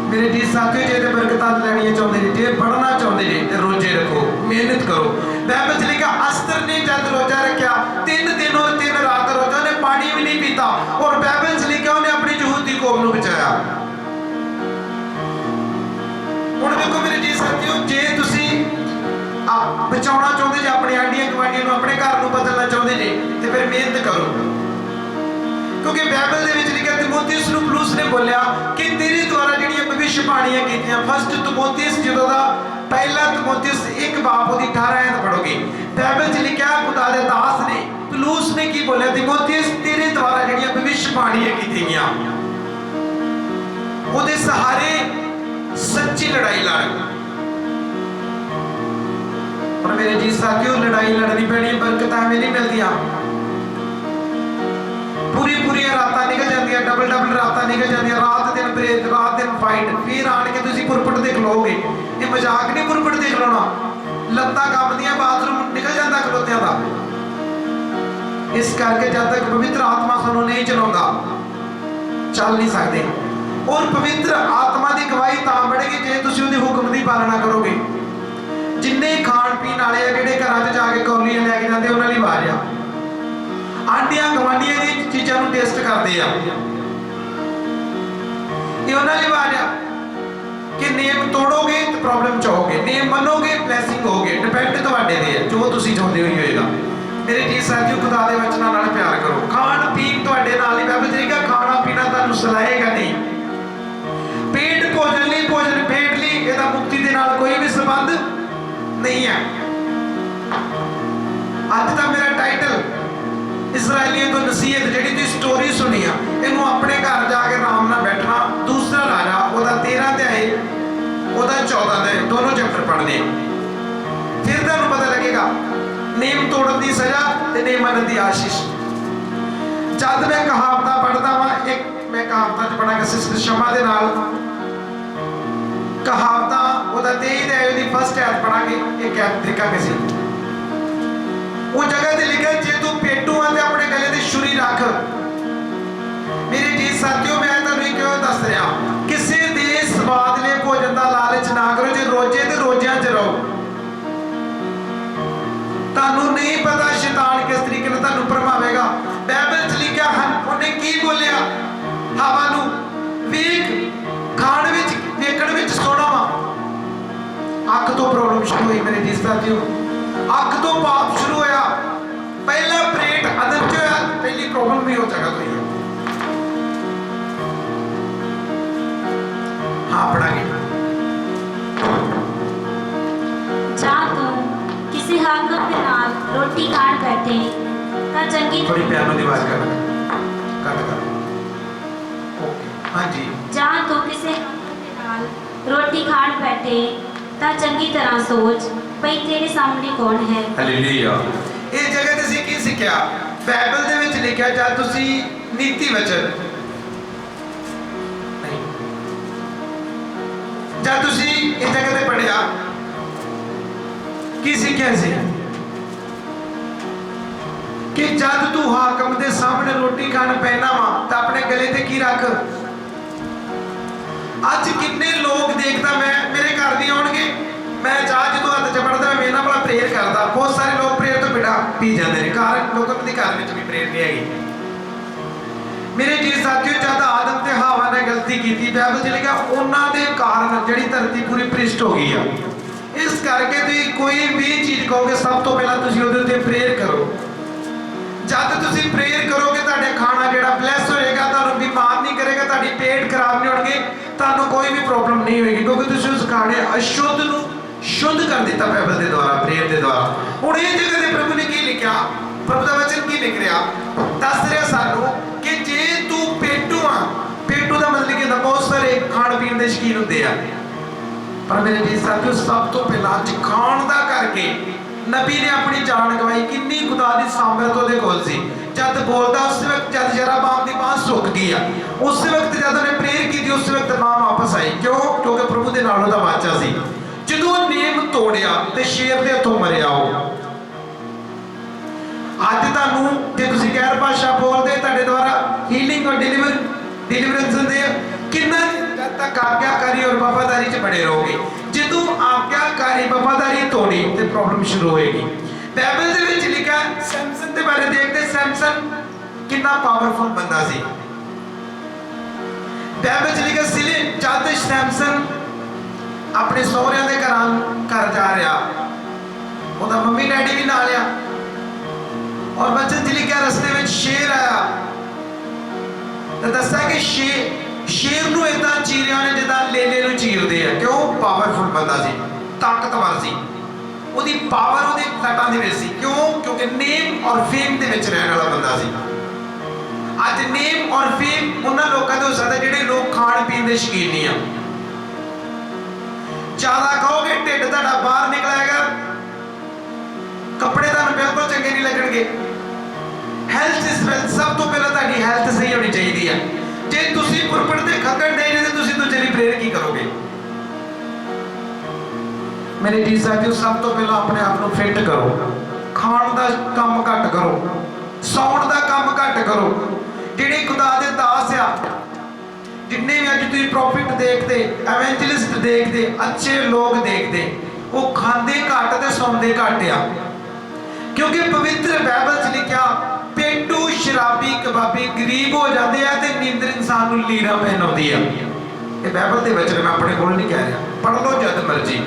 मेरे जी साथियों, जे ते बरकतां लैणियां चाहुंदे जे, जे पढ़ना चाहुंदे जे, ते रोजे रखो, मेहनत करो। बाइबल च लिखा अस्तर ने जद रोजा रखा 3 दिन और 3 रात रोजा, ने पानी भी नहीं पीता, और बाइबल च लिखा उन्हें अपनी यहूदी कौम नूं बचाया। हुण देखो मेरे जी साथियों, जे तुसीं बचाउणा चाहुंदे जे, अपने आंढियां गुआंढियां नूं अपने घर नूं बदलना चाहुंदे जे, ते फिर मेहनत करो। क्योंकि बाइबल दे विच लिखिआ तिमोथियुस नूं पौलुस ने बोलिआ कि तेरे द्वारा जिहड़ियां भविष्यवाणियां कीतियां, फर्स्ट तिमोथियुस जदों दा पहला तिमोथियुस 1 बाप ओदी 18 आयत पढ़ोगे, बाइबल च लिखिआ खुदा दे दास ने पौलुस ने की बोलिआ, तिमोथियुस तेरे द्वारा जिहड़ियां भविष्यवाणियां कीतियां ओदे सहारे सच्ची लड़ाई लड़। और मेरे जी साथियों, लड़ाई लड़नी पैनी, बरकतां एवें नहीं मिलदियां। पूरी रातां निकल जांदियां, डबल रातां निकल जांदियां, रात दिन ब्रेक, रात दिन फाइट, फिर आण के तुसीं पुरपट ते खलोगे। ये मजाक नहीं पुरपट ते खलोना, लत्तां कंबदियां, बाथरूम निकल जांदा खलोतियां दा। इस करके जब तक पवित्र आत्मा सानूं नहीं चलाउंदा, चल नहीं सकदे। और पवित्र आत्मा की गवाही तां बढ़ेगी जे तुसीं उहदे हुक्म दी पालना करोगे। जिन्ने खाण पीण वाले आ, जिहड़े घरां 'च जाके कौलियां लैके जांदे, उहनां लई आवाज़ आ, आंडियां गवांडियां दी चीज़ां नूं टेस्ट करदे आ, ये उहनां लई आवाज़ आ कि नेम तोड़ोगे तो प्रॉब्लम च होगे, नेम मनोगे ब्लैसिंग होगे, डिपेंड तुहाडे ते है, जो तुसीं चाहुंदे हो होएगा। मेरे जी साथियों, खुदा दे वचनां नाल प्यार करो। खाण पीण तुहाडे नाल ही, बाइबल च लिखिआ खाना पीना तुहानूं सलाएगा नहीं। पेट भोजन लई, भोजन पेट लई, इहदा मुक्ति दे नाल कोई भी संबंध नहीं है। अज दा मेरा टाइटल इजराइलियों को नसीहत, जिहड़ी तुसीं स्टोरी सुनी आ, इहनूं अपने घर जाके आराम नाल बैठना। दूसरा राजा ओहदा 13 अध्याय, ओहदा 14 अध्याय, दोनों चैप्टर पढ़ने, फिर तुहानूं पता लगेगा नेम तोड़न दी सज़ा ते नेम मनन दी आशीष। जद मैं कहावतां पढ़दा वां, एक मैं कहावतां च पढ़ांगा सिस्टर शमा दे नाल, कहावतां ओहदा 23 अध्याय दी फर्स्ट आयत पढ़ांगे। एक आयत देखांगे सी, वो जगह ते लिखा जे तू पेटू आ ते अपने गले ते छुरी रख। मेरे जी साथियों, मैं तुहानूं क्यों दस रहा, किसी दे स्वादले भोजन दा लालच ना करो। जे रोजे ते रोजियां च रहो, तुहानूं नहीं पता शैतान किस तरीके नाल तुहानूं भरमावेगा। बाइबल च लिखिआ उहने की बोलिआ हवा नूं, वेख खाण विच वेखण विच सोहणा वा। अख तो प्रॉब्लम शुरू हुई मेरे जी साथियों, अख तो पाप शुरू होया। पहला परेड अदम च होया, पहली प्रॉब्लम भी हो जगह तो ही है। हाँ पढ़ांगे। जा तू किसी हाकिम दे नाल रोटी खाण बैठे ਤਾਂ ਚੰਗੀ थोड़ी पियानो की आवाज कर ओके हाँ जी ਜਾਂ ਤੂੰ ਕਿਸੇ ਦੇ ਨਾਲ ਰੋਟੀ ਖਾਣ ਬੈਠੇ ਤਾਂ ਚੰਗੀ ਤਰ੍ਹਾਂ ਸੋਚ ਭਈ ਤੇਰੇ ਸਾਹਮਣੇ ਕੌਣ ਹੈ। ਹਾਲੇਲੂਇਆ। ਇਹ ਜਗ੍ਹਾ ਤੇ ਅਸੀਂ ਕੀ ਸਿੱਖਿਆ? ਬਾਈਬਲ ਦੇ ਵਿੱਚ ਲਿਖਿਆ ਜਦ ਤੁਸੀਂ ਨੀਤੀ ਵਚਨ ਜਦ ਤੁਸੀਂ ਇਸ ਜਗ੍ਹਾ ਤੇ ਪੜਿਆ ਕੀ ਸਿੱਖਿਆ ਸੀ ਕਿ ਜਦ ਤੂੰ ਹਾਕਮ ਦੇ ਸਾਹਮਣੇ ਰੋਟੀ ਖਾਣ ਪੈਣਾ ਵਾ ਤਾਂ ਆਪਣੇ ਗਲੇ ਤੇ ਕੀ ਰੱਖ। ਅੱਜ ਕਿੰਨੇ ਲੋਕ ਦੇਖਦਾ ਮੈਂ ਮੇਰੇ ਘਰ ਵੀ ਆਉਣਗੇ मैं चाह जो हथ च पढ़ता मैं मेरे वाला प्रेयर करता बहुत सारे लोग प्रेयर तो बिना पी जाते हैं घर लोगों के घर में भी प्रेयर नहीं हैगी। मेरे जी साथियों जब आदम ते हवा ने गलती की बाइबल च लिखा उन्होंने कारण जी धरती पूरी भ्रिष्ट हो गई है। इस करके तुम कोई भी चीज़ कहोगे सब तो पहला तुम उहदे प्रेयर करो। जब तुम प्रेयर करोगे तो खाना जो ब्लैस होएगा तुहानू बीमार नहीं करेगा तुहाडी पेट खराब नहीं होणगे तुहानू कोई भी प्रॉब्लम नहीं होएगी क्योंकि तुसीं उस खाने अशुद्ध नू शुद्ध कर दिता बाइबल के द्वारा प्रेयर के द्वारा। हुण इस जगह ते प्रभु ने की लिखा प्रभु का वचन की लिख रहा दस रहा सानू कि जे तू पेटू आ पेटू का मतलब कि बहुत सारे खाण पीण के शकीन होंदे आ पर मेरे जी साथियों सब तो पहला अज खाण दा करके नबी ने अपनी जान गवाई कितनी खुदा की सामर्थ उहदे कोल सी। जब बोलता उस वक्त जब जराबाम की बांह सुक गई आ उस वक्त जब उन्हें प्रेयर की उस वक्त बांह वापस आई क्यों क्योंकि प्रभु के नाल उहदा वाचा सी। जो नेम तोड़िया तो शेर के हथों मरिया हो। अज तुहानू जे तुसीं गैर भाषा बोलते तुहाडे द्वारा हीलिंग और डिलीवरेंस होंदे कितना तक आज्ञाकारी और वफादारी च बने रहोगे। जो आज्ञाकारी वफादारी तोड़ी तो प्रॉब्लम शुरू होएगी। बाइबल दे विच लिखा सैमसन के बारे देखते सैमसन कितना पावरफुल बंदा सी। बाइबल च लिखा सिले जद सैमसन अपने सोहरिया के घर जा रहा उसका मम्मी डैडी भी नाल आ और बचन च लिखा रस्ते में शेर आया तो दसा कि शेर नूं इदां चीरिया ने जिदा लेले नूं चीरदे आ क्यों पावरफुल बंदा सी ताकतवर सी उसकी पावर उसके लटां दे विच सी क्यों क्योंकि नेम और फेम दे विच रहण वाला बंदा सी। अज नेम और फेम उन्हां लोकां दे हो सकदा जिहड़े लोग खाण पीण दे शकीन नहीं आ। ज्यादा कहोगे ढिड तुहाडा बाहर निकलेगा कपड़े तुहानू बिल्कुल चंगे नहीं लगणगे। हेल्थ इज वेल्थ सब तो पहले तुहाडी हेल्थ सही होनी चाहिए है। जे तुसीं पुरपड़ ते खगड़ नहीं जे तुसीं दूजे लई प्रेयर की करोगे। मेरे जी साथियों सब तो पहला अपने आप को फिट करो खाण दा काम घट करो सौण दा काम घट करो। जिहड़े खुदा दे दास आ जिन्ने भी अज तुम प्रॉफिट देखते एवेंजलिस्ट देखते अच्छे लोग देखते वो खाते घट तो सौंदे घट आ क्योंकि पवित्र बाइबल च लिखा पेटू शराबी कबाबी गरीब हो जाते हैं तो नींदर इंसान को लीरा पहनाती है। ये बाइबल के वचन मैं अपने को नहीं कह रहा पढ़ लो जद मर्जी।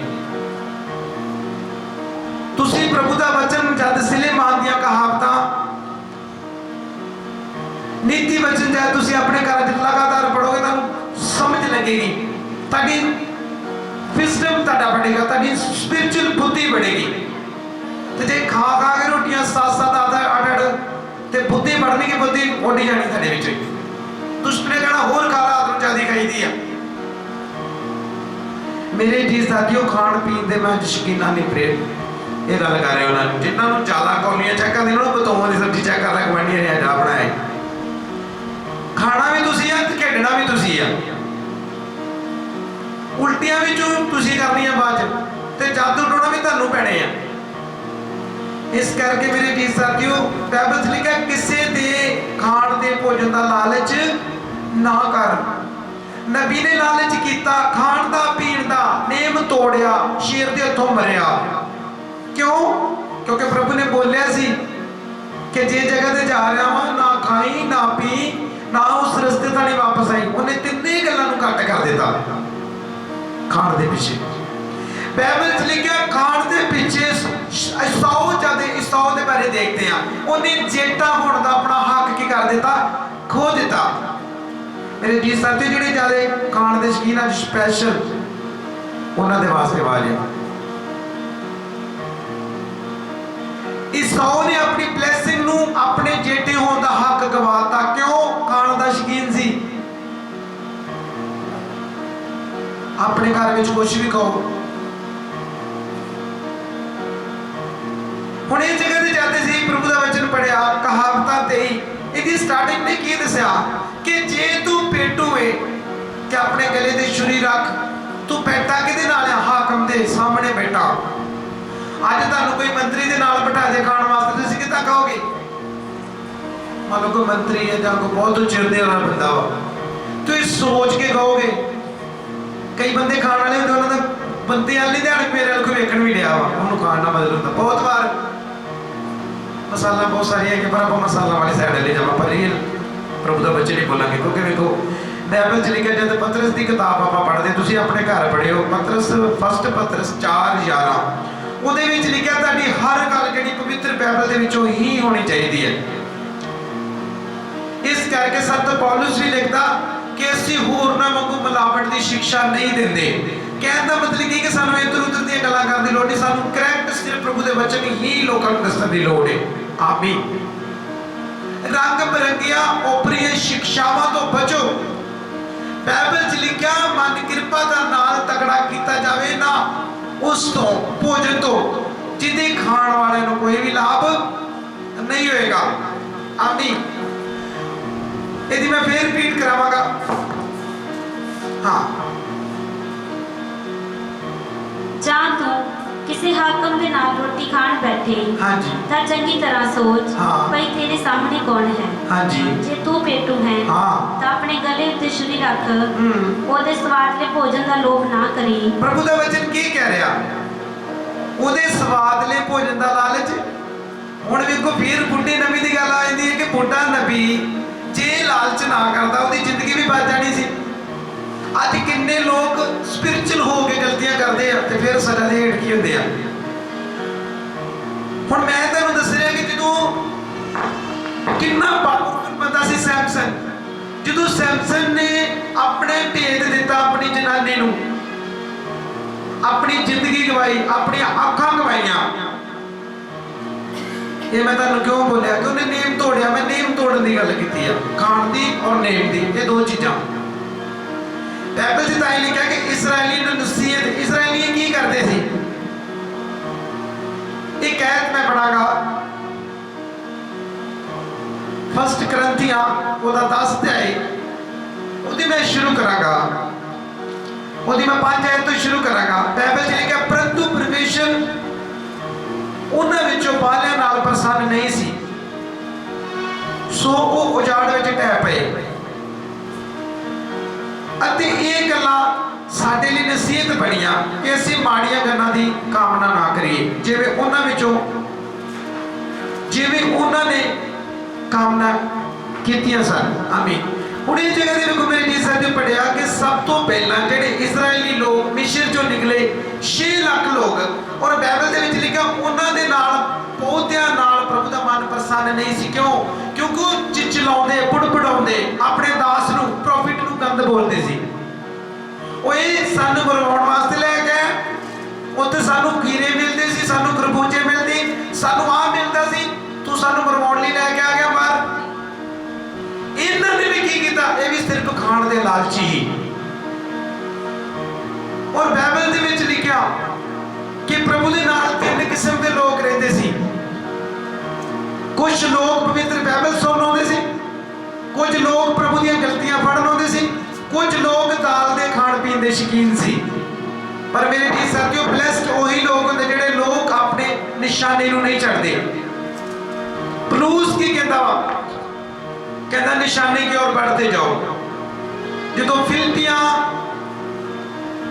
तुसी प्रभु का वचन जद सुलेमान दी कहावतां नीति वचन चाहे तुसी अपने घर लगातार पढ़ोगे तो समझ लगेगी ताकि विजडम ताड़ा बढ़ेगा ताकि स्पिरिचुअल बुद्धि बढ़ेगी। तो जे खा खा के रोटियां 7-7 8-8 ते बुद्धि बढ़नी की बुद्धि ओडी जानी थाडे विच दुष्ट ने कहना होर खा रात नूं ज्यादा खाई दी है। मेरे जी साथियों खाण पीण दे मैं शकीना नहीं प्रेर ये गल कर रहे उन्होंने जिन्होंने ज्यादा कौलियां चेक कर देना बतौवां दी सब्जी चेक कर लै गवांढियां ने जा बनाए खाना भी तुसी है ते खेडना भी तुसी है उल्टियां भी तुसी करनियां बाद ते जादू टोना भी तुहानू पैणे आ। इस करके मेरे जी साथियों बाइबल च लिखा किसी दे खाण दे भोजन का लालच ना कर। नबी ने लालच किया खाण दा पीण दा नेम तोड़िया शेर के हथों मरिया क्यों क्योंकि प्रभु ने बोलिया सी कि जे जगह ते जा रहा वा ना खाई ना पी ना उस रस्ते ताणी वापस आई। उन्हें तिन्ने गल्लां नूं घट कर दिता खाण दे पिछे। बाइबल च लिखा खाण दे पिछे 100 ज्यादा 100 दे बारे देखते हैं उन्हें जेटा होने का अपना हक की कर दिता खो दिता। मेरे जी साथी जिहड़े ज्यादा खाण दे शकीन आ स्पैशल उन्हां दे वास्ते आवाज है। इसौ ने अपनी ब्लैसिंग नूं अपने अपने घर में कुछ भी कहो। हुण इस जगह ते जाते सी प्रभु का वचन पढ़िया कहावत 23 इसकी स्टार्टिंग ने की दसिया कि जे तू पेटू है कि अपने गले ते छुरी रख, तू बैठा किहदे नाल है? हाकम दे सामने बैठा। अज तुहानूं कोई मंत्री दे नाल बिठा दे खाण वास्ते, तुसीं किद्दां कहोगे? मान लो कोई मंत्री है जां कोई बहुत उच्चे हुंदे वाला बंदा वा, तुसीं सोच के कहोगे। कई बंदे खाण वाले हुंदे, उन्हां दा बंदे वाल नहीं ध्यान, मेरे वाल कोई वेखण भी लिया वा, उहनूं खाण दा मतलब हुंदा। बहुत बार मसाला बहुत सारी है कि पर आप मसाला वाली साइड ले जावा, पर रियल प्रभु का बच्चे नहीं बोलेंगे। क्योंकि देखो बाइबल च लिखा जब पतरस की किताब आप पढ़ते, तुसीं अपने घर पढ़ियो पतरस फस्ट पतरस 4:11 ਉਹਦੇ ਵਿੱਚ ਲਿਖਿਆ ਤੁਹਾਡੀ हर गल ਜਿਹੜੀ पवित्र बाइबल ਦੇ ਵਿੱਚੋਂ ही होनी चाहिए है। इस करके संत पौलुस भी लिखता कि ਅਸੀਂ ਹੋਰਨਾਂ ਵਾਂਗੂ ਮਿਲਾਵਟ ਦੀ ਸਿੱਖਿਆ नहीं ਦਿੰਦੇ। कहने का मतलब की कि सानू इधर उधर दी गल्लां करन दी लोड़ नहीं, सानू करैक्ट सिर्फ प्रभु दे वचन ही लोकां नूं दस्सण दी लोड़ है। आमीन। रंग बिरंगियां ओपरी शिक्षावां तो बचो। बाइबल च लिखिया मन किरपा दा नाल तगड़ा कीता जावे ना उस तो भोजन तो जिहदे खाण वाले नूं कोई भी लाभ नहीं होएगा। आमीन। यदि मैं फिर रिपीट करावांगा, हाँ, ਜਾਂ ਤੂੰ ਕਿਸੇ ਹਾਕਮ ਦੇ ਨਾਲ ਰੋਟੀ ਖਾਣ ਬੈਠੇ हाँ जी, ਤਾਂ ਚੰਗੀ ਤਰ੍ਹਾਂ ਸੋਚ ਹਾਂ। ਭਈ ਤੇਰੇ ਸਾਹਮਣੇ ਕੌਣ ਹੈ। हाँ जी, ਜੇ ਤੂੰ ਪੇਟੂ ਹੈ हाँ, ਤਾਂ ਆਪਣੇ ਗਲੇ ਉੱਤੇ ਛੁਰੀ ਰੱਖ, ਉਹਦੇ ਸਵਾਦਲੇ ਭੋਜਨ ਦਾ ਲੋਭ ਨਾ ਕਰੀ। प्रभु का वचन की कह रहा? ਉਹਦੇ ਸਵਾਦਲੇ ਭੋਜਨ ਦਾ ਲਾਲਚ। ਹੁਣ ਵੇਖੋ ਫਿਰ ਬੁੱਢੀ ਨਬੀ ਦੀ ਗੱਲ ਆ ਜਾਂਦੀ ਹੈ ਕਿ ਬੁੱਢਾ ਨਬੀ ਜੇ ਲਾਲਚ ਨਾ ਕਰਦਾ ਉਹਦੀ ਜ਼ਿੰਦਗੀ ਵੀ ਬਚ ਜਾਣੀ ਸੀ। ਅੱਜ ਕਿੰਨੇ ਲੋਕ ਸਪਿਰਚੁਅਲ ਹੋ ਕੇ ਗਲਤੀਆਂ ਕਰਦੇ ਆ ਤੇ ਫਿਰ ਸਜ਼ਾ ਦੇ ਹੇਠ ਕੀ ਹੁੰਦੇ ਆ। ਹੁਣ ਮੈਂ ਤੁਹਾਨੂੰ ਦੱਸ ਰਿਹਾ ਕਿ ਜਦੋਂ ਕਿੰਨਾ ਪਾਵਰਫੁਲ ਬੰਦਾ ਸੀ ਸੈਮਸਨ, ਜਦੋਂ ਸੈਮਸਨ ਨੇ ਆਪਣੇ ਭੇਦ ਦਿੱਤਾ ਆਪਣੀ ਜਨਾਨੀ ਨੂੰ, अपनी जिंदगी गवाई, अपनी अखां गवाइया। ये मैं तुहानूं क्यों बोलिया कि उन्हें नेम तोड़िया। मैं नेम तोड़न की गल की है, खाण दी और नेम दी, ये दो चीज़ां। बाइबल च तां लिखा कि इसराइली नूं नसीहत, इसराइली की करते थे। एक ऐत मैं पढ़ागा फस्ट करंथियां ओदा 10 अध्याय, ओदी मैं शुरू करांगा, ਉਹਦੀ मैं 5 आयत तो शुरू करांगा। बाइबल च लिखा परंतु परमेश्वर ਉਹਨਾਂ ਵਿੱਚੋਂ ਬਾਲਿਆਂ ਨਾਲ ਪ੍ਰਸੰਨ ਨਹੀਂ ਸੀ, ਸੋ ਉਹ ਉਜਾੜ ਵਿੱਚ ਢਹਿ ਪਏ। ਅਤੇ ਇਹ ਗੱਲਾਂ ਸਾਡੇ ਲਈ ਨਸੀਹਤ ਬਣੀਆਂ ਕਿ ਅਸੀਂ ਮਾੜੀਆਂ ਗੱਲਾਂ ਦੀ ਕਾਮਨਾ ਨਾ ਕਰੀਏ, ਜਿਵੇਂ ਉਹਨਾਂ ਨੇ ਕਾਮਨਾ ਕੀਤੀਆਂ ਸਨ। ਆਮੀਨ। ਹੁਣ ਇਸ ਜਗ੍ਹਾ ਦੇ ਵਿੱਚ ਮੇਰੇ ਜੀ ਸਾਹਿਬ ਨੇ ਪੜਿਆ ਕਿ ਸਭ ਤੋਂ ਪਹਿਲਾਂ ਜਿਹੜੇ ਇਜ਼ਰਾਈਲੀ ਲੋਕ ਮਿਸਰ ਚੋਂ ਨਿਕਲੇ 6 ਲੱਖ ਲੋਕ, ਔਰ ਬਾਈਬਲ ਦੇ ਵਿੱਚ ਲਿਖਿਆ ਉਹਨਾਂ ਦੇ ਨਾਲ ਪੌਦਿਆਂ ਨਾਲ ਪ੍ਰਭੂ ਦਾ ਮਨ ਪ੍ਰਸੰਨ ਨਹੀਂ ਸੀ। ਕਿਉਂ? ਕਿਉਂਕਿ ਉਹ ਚਿਚਲਾਉਂਦੇ ਬੁੜਬੜਾਉਂਦੇ ਆਪਣੇ ਦਾਸ ਨੂੰ ਪ੍ਰੋਫਿਟ ਨੂੰ ਗੰਦ ਬੋਲਦੇ ਸੀ। ਉਹ ਇਹ ਸਾਨੂੰ ਮਰਵਾਉਣ ਵਾਸਤੇ ਲੈ ਗਏ, ਉੱਥੇ ਸਾਨੂੰ ਕੀੜੇ ਮਿਲਦੇ ਸੀ, ਸਾਨੂੰ ਖਰਬੂਜੇ ਮਿਲਦੇ, ਸਾਨੂੰ ਆਹ ਮਿਲਦਾ ਸੀ, ਤੂੰ ਸਾਨੂੰ ਮਰਵਾਉਣ ਲਈ ਲੈ ਕੇ ਆ ਗਿਆ ਬਾਹਰ। ਇਹਨਾਂ ਨੇ ਵੀ ਕੀ ਕੀਤਾ? ਇਹ ਵੀ ਸਿਰਫ ਖਾਣ ਦੇ ਲਾਲਚੀ ਹੀ। ਔਰ ਬਾਈਬਲ ਦੇ ਵਿੱਚ ਲਿਖਿਆ ਕਿ ਪ੍ਰਭੂ ਦੇ ਨਾਲ 3 ਕਿਸਮ ਦੇ ਲੋਕ ਰਹਿੰਦੇ ਸੀ। ਕੁਝ ਲੋਕ ਪਵਿੱਤਰ ਬਾਈਬਲ ਸੁਣਨ ਆਉਂਦੇ ਸੀ, ਕੁਝ ਲੋਕ ਪ੍ਰਭੂ ਦੀਆਂ ਗਲਤੀਆਂ ਫੜਨ ਆਉਂਦੇ ਸੀ, ਕੁਝ ਲੋਕ ਦਾਲ ਦੇ ਖਾਣ ਪੀਣ ਦੇ ਸ਼ੌਕੀਨ ਸੀ। ਪਰ ਮੇਰੇ ਜੀ ਸਾਥੀਓ, ਬਲੈਸਡ ਉਹੀ ਲੋਕ ਹੁੰਦੇ ਜਿਹੜੇ ਲੋਕ ਆਪਣੇ ਨਿਸ਼ਾਨੇ ਨੂੰ ਨਹੀਂ ਛੱਡਦੇ। ਪਲੂਸ ਕੀ ਕਹਿੰਦਾ ਵਾ? कहता निशाने की ओर बढ़ते जाओ। जो फिलिपियां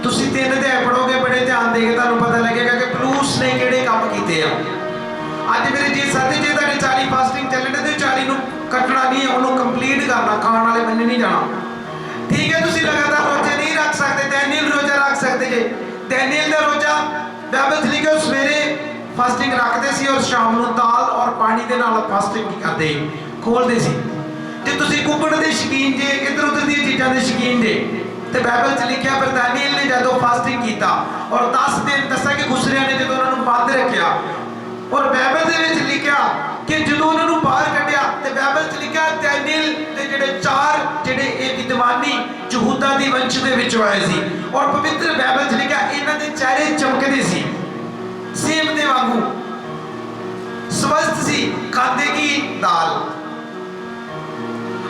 तुसी 3 अध्याय पढ़ोगे, बड़े ध्यान देके तुहानूं पता लगेगा कि पलूस ने किहड़े काम कीते आ। अज मेरे जी साथी जे तुहाडे 40 फास्टिंग चलने ते 40 नूं कटना नहीं है, उन्होंने कंप्लीट करना, खाण वाले बन्ने नहीं जाना। ठीक है, तुसी लगातार रोजे नहीं रख सकते, डैनियल रोजा रख सकते जे। डैनियल दा रोजा बाइबल च लिखिया सवेरे फास्टिंग रखते सी और शाम नूं दाल और पानी दे नाल फास्टिंग करदे खोलदे सी। जे तुसी कुकड़ दे शकीन जे, इधर उधर दी चीज़ां दे शकीन जे, ते बाइबल च लिखिया पर दानियल ने जदों फास्टिंग कीता और 10 दिन दसा कि गुसरिया ने जदों उन्हां नूं बंद रखिया, और बाइबल दे विच लिखिया कि जदों उन्हां नूं बाहर कढिया ते बाइबल च लिखिया दानियल दे जिहड़े 4 जिहड़े विद्वानी यहूदी ਯਹੂਦਾ ਦੀ ਵੰਸ਼ ਦੇ ਵਿੱਚੋਂ ਆਏ ਸੀ ਔਰ ਪਵਿੱਤਰ ਬਾਈਬਲ 'ਚ ਲਿਖਿਆ ਇਹਨਾਂ ਦੇ ਚਿਹਰੇ ਚਮਕਦੇ ਸੀ ਸੇਬ ਦੇ ਵਾਂਗੂ ਸਵਸਥ ਸੀ ਖਾਂਦੇ ਕੀ ਦਾਲ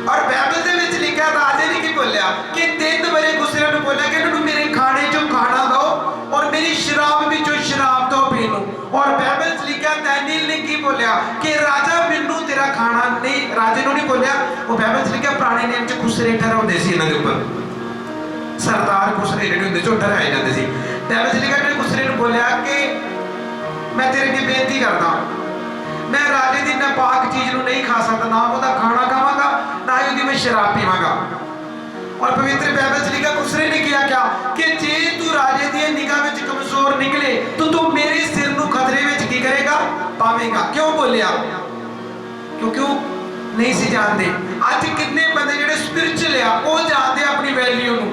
और बाइबल ਦੇ ਵਿੱਚ ਲਿਖਿਆ ਰਾਜੇ ਨੇ ਕੀ ਬੋਲਿਆ ਕਿ 3 ਵਾਰੀ ਗੁਸਰੇ ਨੂੰ ਬੋਲਿਆ ਕਿ ਇਹਨਾਂ ਨੂੰ ਮੇਰੇ ਖਾਣੇ ਚੋਂ ਖਾਣਾ ਦਿਓ ਔਰ ਮੇਰੀ ਸ਼ਰਾਬ ਵਿੱਚੋਂ ਸ਼ਰਾਬ ਦਿਓ ਪੀਣ ਨੂੰ ਔਰ ਬਾइबल 'ਚ ਲਿਖਿਆ ਦੈਨੀਅਲ ਨੇ ਕੀ ਬੋਲਿਆ ਕਿ ਰਾਜਾ ਮੈਨੂੰ ਤੇਰਾ ਖਾਣਾ ਨਹੀਂ ਰਾਜੇ ਨੂੰ ਨਹੀਂ ਬੋਲਿਆ ਉਹ ਬਾइबल 'ਚ ਲਿਖਿਆ ਪੁਰਾਣੇ ਨੇਮ 'ਚ ਖੁਸਰੇ ਠਹਿਰਾਉਂਦੇ ਸੀ ਇਹਨਾਂ ਦੇ ਉੱਪਰ ਸਰਦਾਰ ਖੁਸਰੇ ਜਿਹੜੇ ਹੁੰਦੇ ਚੋਂ ਠਹਿਰਾਏ ਜਾਂਦੇ ਸੀ ਬਾइबल 'ਚ ਲਿਖਿਆ ਕਿ ਖੁਸਰੇ ਨੂੰ ਬੋਲਿਆ ਕਿ ਮੈਂ ਤੇਰੇ ਅੱਗੇ ਬੇਨਤੀ ਕਰਦਾ मैं राजे की नापाक चीज ਨੂੰ नहीं खा सकता ना ਉਹਦਾ खाना खावांगा ना ही ਉਹਦੀ मैं शराब पीवांगा और पवित्र बाइबल 'ਚ लिखा खुसरे ने किया क्या कि जे तू राजे दी निगाह ਵਿੱਚ कमजोर निकले तो तू मेरे सिर ਨੂੰ खतरे ਵਿੱਚ ਕੀ करेगा पावेगा क्यों बोलिया क्योंकि वो नहीं सी जानते ਅੱਜ कितने बंदे ਜਿਹੜੇ स्पिरिचुअल ਆ ਉਹ ਜਾਣਦੇ अपनी वैल्यू ਨੂੰ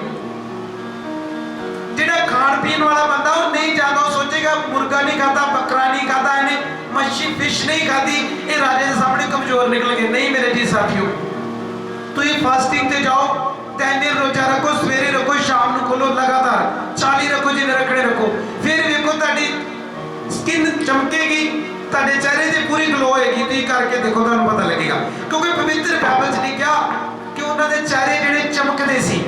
ਜਿਹੜਾ ਖਾਣ ਪੀਣ ਵਾਲਾ ਬੰਦਾ ਉਹ ਨਹੀਂ ਜਾਣਦਾ ਉਹ ਸੋਚੇਗਾ ਮੁਰਗਾ ਨਹੀਂ ਖਾਦਾ ਬੱਕਰਾ ਨਹੀਂ ਖਾਦਾ ਇਹਨੇ मच्छी फिश नहीं खाती ये राजे के सामने कमजोर निकल गए नहीं मेरे जी साथियों तो ये फास्टिंग ते जाओ 3 दिन रोजा रखो सवेरे रखो शाम को खोलो लगातार 40 रखो जिन्हें रखने रखो फिर देखो ताड़ी स्किन चमकेगी ताड़े चेहरे से पूरी ग्लो होएगी तो करके देखो तुहानू पता लगेगा क्योंकि पवित्र बाइबल च लिखा कि उन्होंने चेहरे जिहड़े चमकदे सी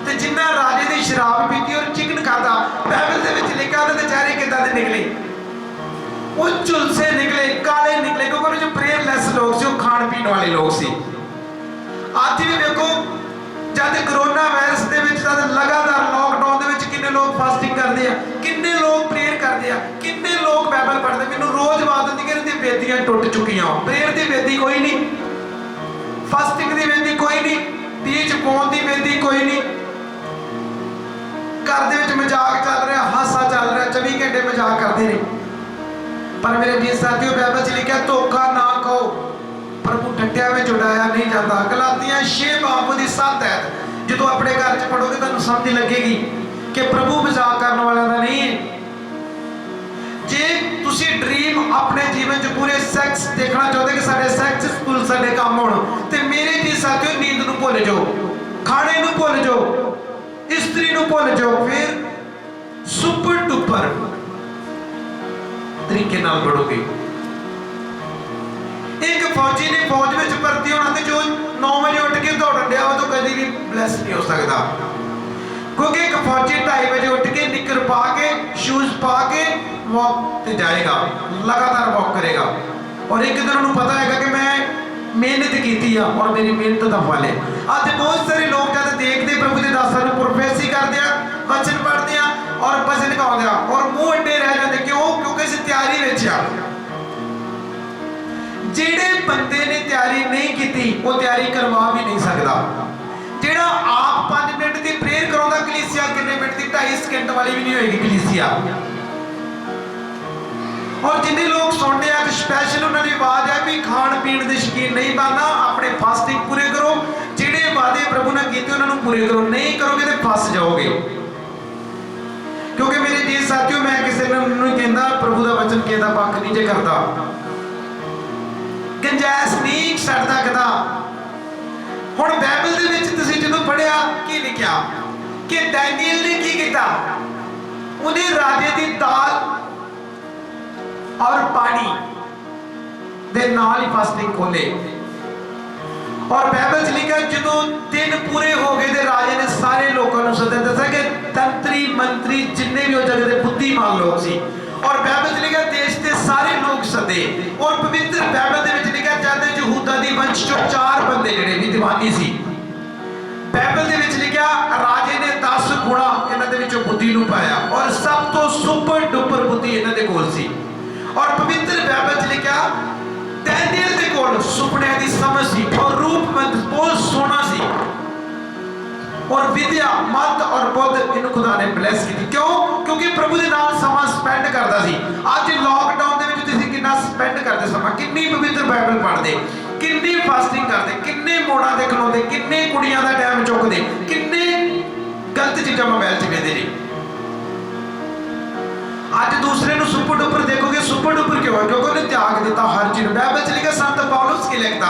ते जिन्ना राजे ने शराब पीती और चिकन खाता बाइबल दे विच लिखा उन्होंने चेहरे किदां दे निकले वो झुलसे निकले काले निकले क्योंकि जो प्रेयरलैस लोग सी खाण पीण वाले लोग सी आज भी देखो जब कोरोना वायरस दे विच लगातार लॉकडाउन दे विच किन्ने लोग फास्टिंग करते हैं किन्ने लोग प्रेयर करते हैं किन्ने लोग बाइबल पढ़ते मैनूं रोज बात होंदी कि इहदी बेदियां टुट चुकियां प्रेयर दी बेदी कोई नहीं फास्टिंग दी बेदी कोई नहीं बीच पाउण दी बेदी कोई नहीं घर दे विच मजाक चल रहा हासा चल रहा 24 घंटे मजाक करते रहे पर मेरे जी साथियों बाइबल च लिखा धोखा ना कहो प्रभु ठट्टिया में जुड़ाया नहीं जाता गलातियां 6 बाब की 7 है जो अपने घर च पढ़ोगे तुहानू समझ लगेगी कि प्रभु मजाक करने वाला दा नहीं है जे तुसी ड्रीम अपने जीवन च पूरे सैक्स देखना चाहते कि साडे सक्सेसफुल साडे काम होण ते मेरे जी साथियों नींद नू भुल जाओ खाने नू भुल जाओ इस्त्री नू भुल जाओ फिर सुपर डुपर तरीके नाल बढ़ोगे एक फौजी ने फौज में भर्ती होना तो जो 9 बजे उठ के दौड़न दिया वो तो कभी भी ब्लैस नहीं हो सकता क्योंकि एक फौजी 2:30 बजे उठ के निकर पा के शूज पा के वॉक पे जाएगा लगातार वॉक करेगा और एक दिन उन्होंने पता है कि मैं मेहनत की थी और मेरी मेहनत का फल है आज बहुत सारे लोग जब देखते प्रभु के दासां नूं प्रोफेसी करते हैं वचन पढ़ते हैं और वचन गाउंदे और मुंह अड्डे रह जाते क्यों क्योंकि इस तैयारी विच आ जेड़े बंदे ने तैयारी नहीं की वो तैयारी करवा भी नहीं सकता जेड़ा आप 5 मिनट की प्रेयर कराउंदा कलीसिया कितने मिनट की 2.5 सेकंड वाली भी नहीं होएगी कलीसिया और जिन्हें लोग सुनते हैं स्पैशल उन्होंने आवाज है भी खाण पीण के शकीन नहीं बनना अपने फास्टिंग पूरे करो जेड़े वादे प्रभु ने किए उन्होंने पूरे करो नहीं करोगे तो फस जाओगे क्योंकि मेरे जी साथियों मैं किसी ने कहता प्रभु का वचन कहता पक्ष नहीं जे करता गंजैश नहीं छड़ सकता हुण बाइबल दे विच तुसीं जदों पढ़िया की लिखिया कि डैनियल ने की कीता उन्हें राजे की दाल और पानी दे नाल ही फास्टिंग खोले और बाइबल च लिखा जो दिन पूरे हो गए थे राजे ने सारे लोगों को सदे दसा कि तंत्री मंत्री जिन्ने भी हो जगह के बुद्धिमान लोग सी और बाइबल च लिखा देश के सारे लोग सदे और पवित्र बाइबल दे विच लिखा जाते यहूदा दी वंश चों 4 बंदे जिहड़े विद्वानी सी बाइबल दे विच लिखा राजे ने 10 गुणा इन्हां दे विचों बुद्धि नूं पाया और सब तो सुपर डुपर बुद्धि इन्हां दे कोल सी और पवित्र बाइबल च लिखा डैनियल दे कोल सुपने दी समझ सी और रूपमंद बहुत सोहना सी और विद्या मत और बुद्ध इन्हू खुदा ने ब्लेस की क्यों क्योंकि प्रभु दे नाल समा स्पेंड करदा सी आज लॉकडाउन दे विच तुसीं किन्ना स्पेंड करदे समा किन्नी पवित्र बाइबल पढ़दे किन्नी फास्टिंग करदे किन्ने मोड़ा ते खलोंदे किन्ने कुड़ियां दा टाइम चुकदे किन्ने गलत चीज़ां मोबाइल च वेंदे ने ਅੱਜ ਦੂਸਰੇ ਨੂੰ ਸੁਪਰ ਡੁਪਰ ਦੇਖੋਗੇ, ਸੁਪਰ ਡੁਪਰ क्यों है? क्योंकि उन्हें त्याग दिता हर चीज। बाइबल च लिखा, संत पौलुस की लिखता,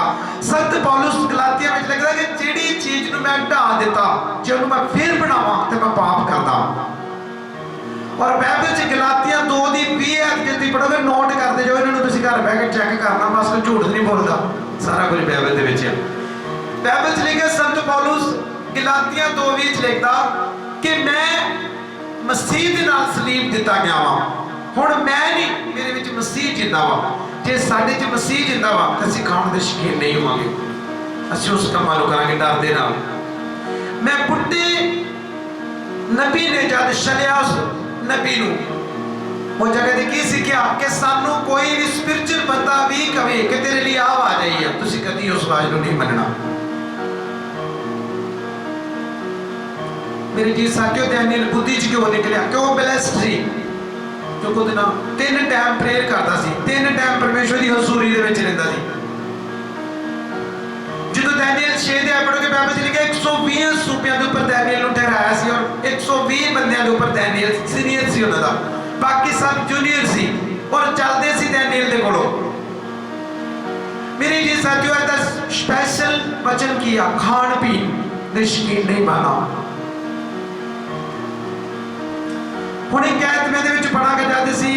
संत पौलुस गलातिया में लिखता कि जिहड़ी चीज नूं मैं ढा दिता, जे उहनूं मैं फिर बनावां ते मैं पाप करदा। और बाइबल च गलातिया 2 ਦੀ 20 अध्याय जे तुसीं पढ़ोगे, नोट करदे जाओ, इन्हां नूं तुसीं घर बैठ के चेक करना, बस मैं झूठ नहीं बोलदा, सारा कुछ बाइबल दे विच है। बाइबल च लिखा, संत पौलुस गलातिया 2:20 च लिखदा कि मैं मसीह दे नाल सलीब दिता गया वां। हुण मैं नहीं, मेरे विच मसीह जिंदा वा। जे साडे च मसीह जिंदा वा तां असीं खाण दे शौकीन नहीं होवांगे, असीं उस कम्मां नूं करांगे डर दे नाल। मैं बुढ़े नबी ने जद छलिया उस नबी नूं, वो जगह ते की सिक्ख्या कि सानूं कोई भी स्पिरिचुअल बंदा भी कहे कि तेरे लिए आवाज आई है, तुसीं कदी उस आवाज नूं नहीं मनना। मेरे जी साथियों, डैनियल बुद्धि च क्यों निकलिया? क्यों ब्लेस्ड सी, क्योंकि ਉਹਦੇ ਨਾਲ 3 ਟਾਈਮ ਪ੍ਰੇਅਰ ਕਰਦਾ ਸੀ, 3 ਟਾਈਮ ਪਰਮੇਸ਼ਵਰ ਦੀ ਹਜ਼ੂਰੀ ਦੇ ਵਿੱਚ ਰਹਿੰਦਾ ਸੀ। ਜਦੋਂ ਡੈਨੀਅਲ 6 ਦੇ ਪੜ੍ਹੋਗੇ, ਬਾਈਬਲ 'ਚ ਲਿਖਿਆ 120 ਸੂਬਿਆਂ ਦੇ ਉੱਪਰ ਡੈਨੀਅਲ ਨੂੰ ਠਹਿਰਾਇਆ ਸੀ, ਔਰ 120 ਬੰਦਿਆਂ ਦੇ ਉੱਪਰ ਡੈਨੀਅਲ ਸੀਨੀਅਰ ਸੀ ਉਹਨਾਂ ਦਾ, ਬਾਕੀ ਸਭ ਜੂਨੀਅਰ ਸੀ, ਔਰ ਚੱਲਦੇ ਸੀ ਡੈਨੀਅਲ ਦੇ ਕੋਲੋਂ। ਮੇਰੇ ਜੀ ਸਾਥੀਓ, ਇਹਦਾ ਸਪੈਸ਼ਲ ਵਚਨ ਕੀ ਆ? ਖਾਣ ਪੀਣ ਦੇ ਸ਼ੌਕੀਨ ਨਹੀਂ ਬਣਾ। ਹੁਣ ਇਹ ਕੈਤਮੇ ਦੇ ਵਿੱਚ ਪੜਾਂਗੇ, ਜਦ ਅਸੀਂ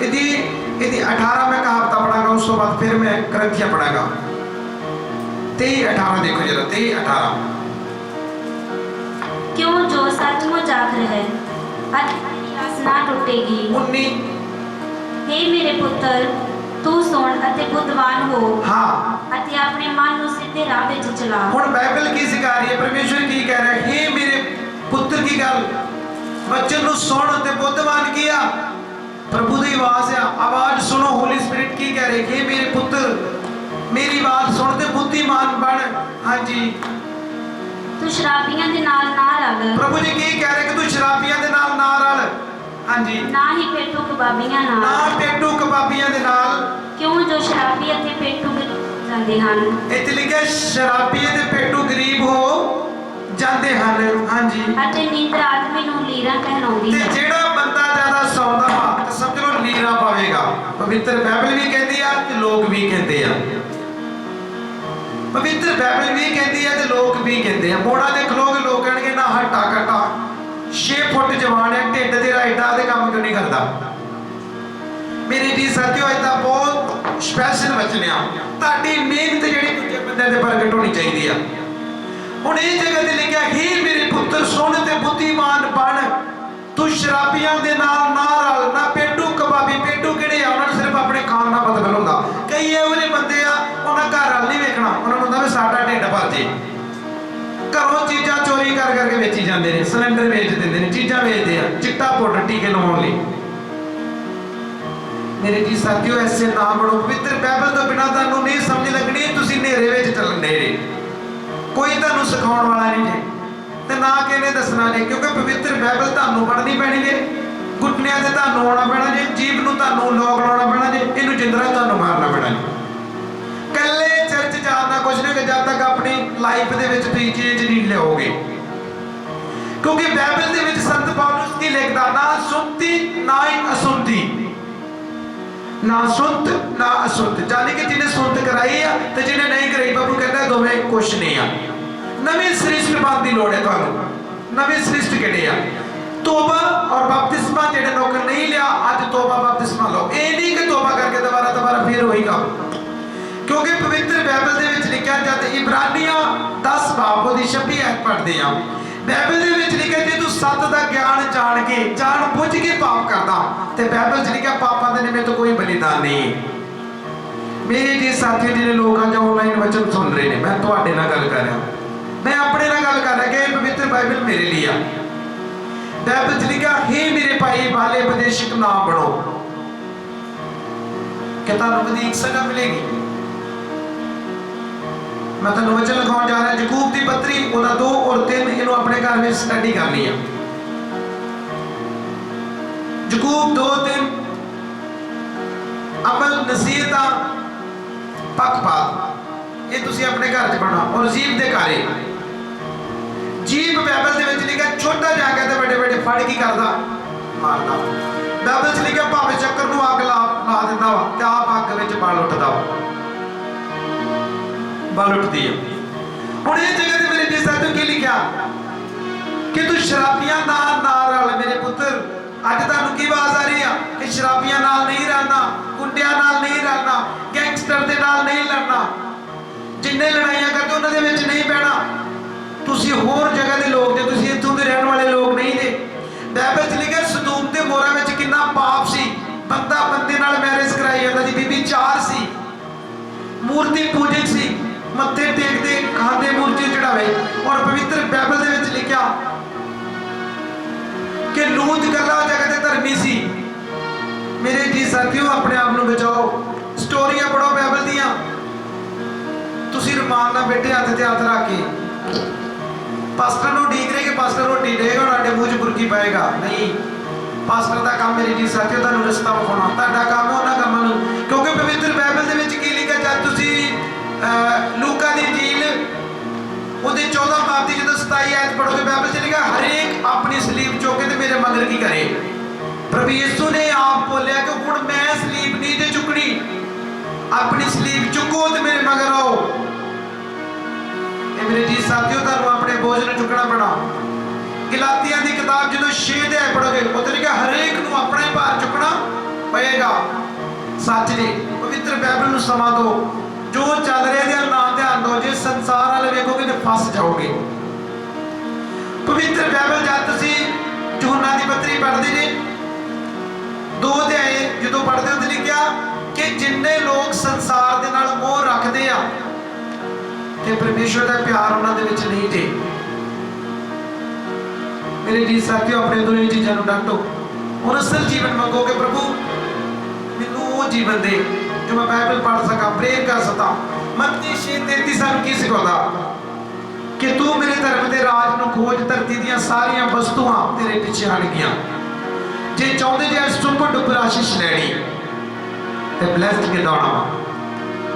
ਇਹਦੀ 18 ਕਹਾਵਤਾਂ ਪੜਾਂਗਾ, ਉਸ ਤੋਂ ਬਾਅਦ ਫਿਰ ਮੈਂ ਕਰੰਥੀਆਂ ਪੜਾਂਗਾ। 23-18 ਦੇਖੋ जरा, 23-18। क्यों जो सचमुच आखर है अति आस ना टूटेगी। 19। हे मेरे पुत्र, तू सुन अते बुद्धवान हो, हाँ, अते अपने मन ਨੂੰ ਸਿੱਧੇ ਰਾਹ ਵਿੱਚ ਚਲਾ। ਹੁਣ ਬਾਈਬਲ ਕੀ ਸਿਖਾ ਰਹੀ ਹੈ? ਪਰਮੇਸ਼ਵਰ ਕੀ ਕਹਿ ਰਿਹਾ ਹੈ? हे मेरे पुत्र की गल बच्चन ਨੂੰ सुन ते बुद्धवान की आ, प्रभु की आवाज आ, आवाज सुनो। होली स्पिरिट की कह रहे? हे मेरे पुत्र, मेरी आवाज सुन ते बुद्धिमान बन। हाँ जी, तू शराबियां दे नाल ना रल। प्रभु जी की कह रहे कि तू शराबियां दे नाल ना रल। हाँ जी, ना ही पेटू कबाबियां नाल, ना पेटू कबाबियां दे नाल। क्यों जो शराबी अते पेटू ਜਾਂਦੇ ਹਨ। ਇੱਥੇ ਲਿਖਿਆ ਸ਼ਰਾਬੀ ਤੇ पेटू गरीब हो ਜਾਂਦੇ ਹਨ। ਹਾਂਜੀ, ਅਤੇ ਨੀਂਦਰ ਆਦਮੀ ਨੂੰ ਲੀਰਾਂ ਪਹਿਨਾਉਂਦੀ ਤੇ ਹੈ। ਜਿਹੜਾ ਬੰਦਾ ਜ਼ਿਆਦਾ ਸੌਂਦਾ ਵਾ ਤੇ ਸਮਝ ਲਓ ਲੀਰਾਂ ਪਾਵੇਗਾ। ਪਵਿੱਤਰ ਬਾਈਬਲ ਵੀ ਕਹਿੰਦੀ ਆ ਤੇ ਲੋਕ ਵੀ ਕਹਿੰਦੇ ਆ। ਪਵਿੱਤਰ ਬਾਈਬਲ ਵੀ ਕਹਿੰਦੀ ਆ ਤੇ ਲੋਕ ਵੀ ਕਹਿੰਦੇ ਆ। ਮੋੜਾ ਦੇ ਖਲੋਗੇ, ਲੋਕ ਕਹਿਣਗੇ ਨਾ ਹੱਟਾ ਕੱਟਾ 6 ਫੁੱਟ ਜਵਾਨ ਹੈ, ਢਿੱਡ ਤੇਰਾ ਏਡਾ ਤੇ ਕੰਮ ਕਿਉਂ ਨਹੀਂ ਕਰਦਾ? ਮੇਰੇ ਜੀ ਸਾਥੀਓ, ਇਹਦਾ ਬਹੁਤ ਸਪੈਸ਼ਲ ਵਚਨ ਆ। ਤੁਹਾਡੀ ਮਿਹਨਤ ਜਿਹੜੀ ਦੂਜੇ ਬੰਦੇ ਦੇ ਪ੍ਰਗਟ ਹੋਣੀ ਚਾਹੀਦੀ ਆ। ਹੁਣ ਇਹ ਜਗ੍ਹਾ ਤੇ ਲਿਖਿਆ, ਹੀ ਮੇਰੇ ਪੁੱਤਰ ਸੁਣ ਤੇ ਬੁੱਧੀਮਾਨ ਬਣ, ਤੂੰ ਸ਼ਰਾਬੀਆਂ ਦੇ ਨਾਲ ਨਾ ਰਲ, ਨਾ ਪੇਟੂ ਕਬਾਬੀ। ਪੇਟੂ ਕਿਹੜੇ ਆ? ਉਹਨਾਂ ਨੂੰ ਸਿਰਫ ਆਪਣੇ ਖਾਣ ਦਾ ਮਤਲਬ ਹੁੰਦਾ। ਕਈ ਇਹੋ ਜਿਹੇ ਬੰਦੇ ਆ, ਉਹਨਾਂ ਘਰ ਵੱਲ ਨਹੀਂ ਵੇਖਣਾ, ਉਹਨਾਂ ਨੂੰ ਹੁੰਦਾ ਵੀ ਸਾਡਾ ਢਿੱਡ ਭਰ ਜੇ। ਘਰੋਂ ਚੀਜ਼ਾਂ ਚੋਰੀ ਕਰ ਕਰਕੇ ਵੇਚੀ ਜਾਂਦੇ ਨੇ, ਸਿਲੰਡਰ ਵੇਚ ਦਿੰਦੇ ਨੇ, ਚੀਜ਼ਾਂ ਵੇਚਦੇ ਆ, ਚਿੱਟਾ ਪਾਊਡਰ, ਟੀਕੇ ਲਵਾਉਣ ਲਈ। ਮੇਰੇ ਜੀ ਸਾਥੀਓ, ਐਸੇ ਨਾ ਬਣੋ। ਪਵਿੱਤਰ ਬਾਈਬਲ ਤੋਂ ਬਿਨਾਂ ਤੁਹਾਨੂੰ ਨਹੀਂ ਸਮਝ ਲੱਗਣੀ, ਤੁਸੀਂ ਹਨੇਰੇ ਵਿੱਚ ਚੱਲਣ ਦੇ ਜੇ। ਕੋਈ ਤੁਹਾਨੂੰ ਸਿਖਾਉਣ ਵਾਲਾ ਨਹੀਂ ਜੇ ਤੇ ਨਾ ਕਿਹਨੇ ਦੱਸਣਾ ਜੇ, ਕਿਉਂਕਿ ਪਵਿੱਤਰ ਬਾਈਬਲ ਤੁਹਾਨੂੰ ਪੜ੍ਹਨੀ ਪੈਣੀ ਜੇ, ਘੁਟਨਿਆਂ ਤੇ ਤੁਹਾਨੂੰ ਆਉਣਾ ਪੈਣਾ ਜੇ, ਜੀਭ ਨੂੰ ਤੁਹਾਨੂੰ ਲੋਕ ਲਾਉਣਾ ਪੈਣਾ ਜੇ, ਇਹਨੂੰ ਜਿੰਦਰਾ ਤੁਹਾਨੂੰ ਮਾਰਨਾ ਪੈਣਾ ਜੇ। ਕੱਲੇ ਚਰਚ ਜਾਣ ਦਾ ਕੁਝ ਨਹੀਂ ਹੋਗਾ ਜਦ ਤੱਕ ਆਪਣੀ ਲਾਈਫ ਦੇ ਵਿੱਚ ਤੁਸੀਂ ਚੇਂਜ ਨਹੀਂ ਲਿਆਓਗੇ। ਕਿਉਂਕਿ ਬਾਈਬਲ ਦੇ ਵਿੱਚ ਸੰਤ ਪੌਲੁਸ ਕੀ ਲਿਖਦਾ? ਨਾ ਸੁਣਤੀ ਨਾ ਹੀ ਅਸੁਣਤੀ, ਨਾ ਸੁਣਤ ਨਾ ਅਸੁਣਤ। ਜਾਨੀ ਕਿ ਜਿਹਨੇ ਸੁਣਤ ਕਰਾਈ ਆ ਤੇ ਜਿਹਨੇ ਨਹੀਂ ਕਰਾਈ, ਬਾਬੂ ਕਹਿੰਦਾ ਦੋਵੇਂ ਕੁਛ ਨਹੀਂ ਆ। ਨਵੇਂ ਸ੍ਰਿਸ਼ਟ ਬਣਨ ਦੀ ਲੋੜ ਹੈ ਤੁਹਾਨੂੰ। ਨਵੇਂ ਸ੍ਰਿਸ਼ਟ ਕਿਹੜੇ ਆ? ਤੋਬਾ ਔਰ ਬਪਤਿਸਮਾ। ਜਿਹੜੇ ਲੋਕ ਨਹੀਂ ਲਿਆ, ਅੱਜ ਤੋਬਾ ਬਪਤਿਸਮਾ ਲਓ। ਇਹ ਨਹੀਂ ਕਿ ਤੋਬਾ ਕਰਕੇ ਦੁਬਾਰਾ ਫੇਰ ਉਹੀ ਕੰਮ, ਕਿਉਂਕਿ ਪਵਿੱਤਰ ਬਾਈਬਲ ਦੇ ਵਿੱਚ ਲਿਖਿਆ, ਜਦ ਇਬਰਾਨੀਆਂ 10 ਬਾਬ ਉਹਦੀ 26 ਐਤ ਪੜ੍ਹਦੇ ਆ, ਬਾਈਬਲ ਦੇ ਵਿੱਚ ਲਿਖਿਆ, ਜੇ ਤੂੰ ਸੱਤ ਦਾ ਗਿਆਨ ਜਾਣ ਕੇ, ਜਾਣ ਬੁੱਝ ਕੇ ਪਾਪ ਕਰਦਾ, ਤੇ ਬਾਈਬਲ 'ਚ ਲਿਖਿਆ ਪਾਪਾਂ ਦੇ ਨਿਮਿਤ ਕੋਈ ਬਲੀਦਾਨ ਨਹੀਂ। ਮੇਰੇ ਜੀ ਸਾਥੀ, ਜਿਹੜੇ ਲੋਕ ਅੱਜ ਆਨਲਾਈਨ ਵਚਨ ਸੁਣ ਰਹੇ ਨੇ, ਮੈਂ ਤੁਹਾਡੇ ਨਾਲ ਗੱਲ ਕਰ ਰਿਹਾ, ਮੈਂ ਆਪਣੇ ਨਾਲ ਗੱਲ ਕਰ ਰਿਹਾ ਕਿ ਇਹ ਪਵਿੱਤਰ ਬਾਈਬਲ ਮੇਰੇ ਲਈ ਆ। ਬਾਈਬਲ 'ਚ ਲਿਖਿਆ, ਹੇ ਮੇਰੇ ਭਾਈ ਬਾਲੇ ਉਪਦੇਸ਼ਕ ਨਾ ਬਣੋ, ਕਿ ਤੁਹਾਨੂੰ ਵਧੀਕ ਸਜ਼ਾ ਮਿਲੇਗੀ। मैं तुहानू वचन लिखाउण जा रहा। यकूब की पत्री ਉਹਦਾ 2 और 3 ਇਹਨੂੰ ਆਪਣੇ ਘਰ ਵਿੱਚ ਸਟੱਡੀ ਕਰਨੀ ਆ। ਯਕੂਬ 2-3 ਅਮਲ ਨਸੀਹਤਾਂ ਪੱਖਪਾਤ, ਇਹ ਤੁਸੀਂ ਆਪਣੇ ਘਰ 'ਚ ਪੜ੍ਹਨਾ। ਔਰ ਜੀਬ ਦੇ ਕਾਰੇ, ਜੀਬ ਬਾਈਬਲ ਦੇ ਵਿੱਚ ਲਿਖਿਆ ਛੋਟਾ ਜਾ ਕੇ ਤੇ ਵੱਡੇ ਵੱਡੇ ਫੜ ਕੀ ਕਰਦਾ? मारता। बाइबल च लिखा भावे चक्कर नूं अग ला दिंदा वा ते आप अग विच बल उठदा वा, बल उठदी है। हुण इस जगह ते मेरे जी साथियों की लिखा कि तू शराबियां नाल ना रल मेरे पुत्र। अज तुहानूं की आवाज़ आ रही है कि शराबियां नाल नहीं रलना, गुंडियां नाल नहीं रलना, गैंगस्टर दे नाल नहीं लड़ना, जिन्ने लड़ाइयां करदे उन्हां दे विच नहीं बहना। तुसीं होर जगह दे लोग जे, तुसीं इत्थों दे रहण वाले लोग नहीं जे। बाइबल च लिखिआ सदूम ते मोरा विच किन्ना पाप सी, बंदा बंदे नाल मैरिज कराई जांदा सी, बीबी चार सी, मूर्ति पूजक सी, मत्थे टेकदे खांदे मूर्ति चढ़ावे। और पवित्र बाइबल दे विच लिखिआ कि लूत कल्ला जगह ते धर्मी सी। मेरे जी साथियों अपने आप नूं बचाओ, स्टोरियां पढ़ो बाइबल दियां। तुसीं रमान नाल बैठे हत्थ ते हत्थ रख के पास्टर नूं उਡੀक रहे कि पास्टर रोटी देगा और आडे मूँह च बुरकी पाएगा, नहीं। पास्टर का काम मेरे जी साथियों तुहानूं रस्ता विखाउणा, तुहाडा काम है उन्हां कामां नूं। क्योंकि पवित्र बाइबल दे विच की लिखिआ जद तुसीं लूका दी इंजील ਉਹਦੇ 14 ਬਾਬ ਦੀ ਜਦੋਂ 27 ਆਇਤ ਪੜ੍ਹੋਗੇ ਬਾਈਬਲ 'ਚ ਲਿਖਿਆ ਹਰੇਕ ਆਪਣੀ ਸਲੀਬ ਚੁੱਕ ਕੇ ਤੇ ਮੇਰੇ ਮਗਰ ਕੀ ਕਰੇ। ਪ੍ਰਭੂ ਯਿਸੂ ਨੇ ਆਪ ਬੋਲਿਆ ਕਿ ਹੁਣ ਮੈਂ ਸਲੀਬ ਨਹੀਂ ਤੇ ਚੁੱਕਣੀ, ਆਪਣੀ ਸਲੀਬ ਚੁੱਕੋ ਤੇ ਮੇਰੇ ਮਗਰ ਆਓ। ਇਹ ਮੇਰੇ ਜੀ ਸਾਥੀਓ ਤੁਹਾਨੂੰ ਆਪਣੇ ਬੋਝ ਨੂੰ ਚੁੱਕਣਾ ਪੈਣਾ। ਗਲਾਤੀਆਂ ਦੀ ਕਿਤਾਬ ਜਦੋਂ 6 ਅਧਿਆਇ ਪੜ੍ਹੋਗੇ ਉੱਥੇ ਲਿਖਿਆ ਹਰੇਕ ਨੂੰ ਆਪਣਾ ਹੀ ਭਾਰ ਚੁੱਕਣਾ ਪਏਗਾ। ਸੱਚ ਜੀ ਪਵਿੱਤਰ ਬਾਈਬਲ ਨੂੰ ਸਮਾਂ ਦਿਓ, जो चल रहा है ना ध्यान दो, जे संसार वाले वेखोगे तो फस जाओगे। पवित्र बाइबल जब तुसीं यूहन्ना दी पत्री पढ़दे जे 2 अध्याय जो पढ़ते हो लिखिआ कि जिन्ने लोग संसार दे नाल मोह रखते आ ते परमेश्वर दा प्यार उन्हां दे विच नहीं जे। मेरे जी साथियों अपने तो ये चीज़ां नूं डटो और असल जीवन मंगोगे, प्रभु मैनूं वो जीवन दे जो मैं बाइबल पढ़ सका, प्रेयर कर सका। मत्ती 6:33 सानूं की सिखाउंदा कि तू मेरे धर्म के राज नूं खोज, धरती दीयां सारियां वस्तुआं तेरे पिछे आणगियां। जे चाहुंदे जे सुख डुबर आशीष लैणी ते ब्लेस्ड के दौड़ा।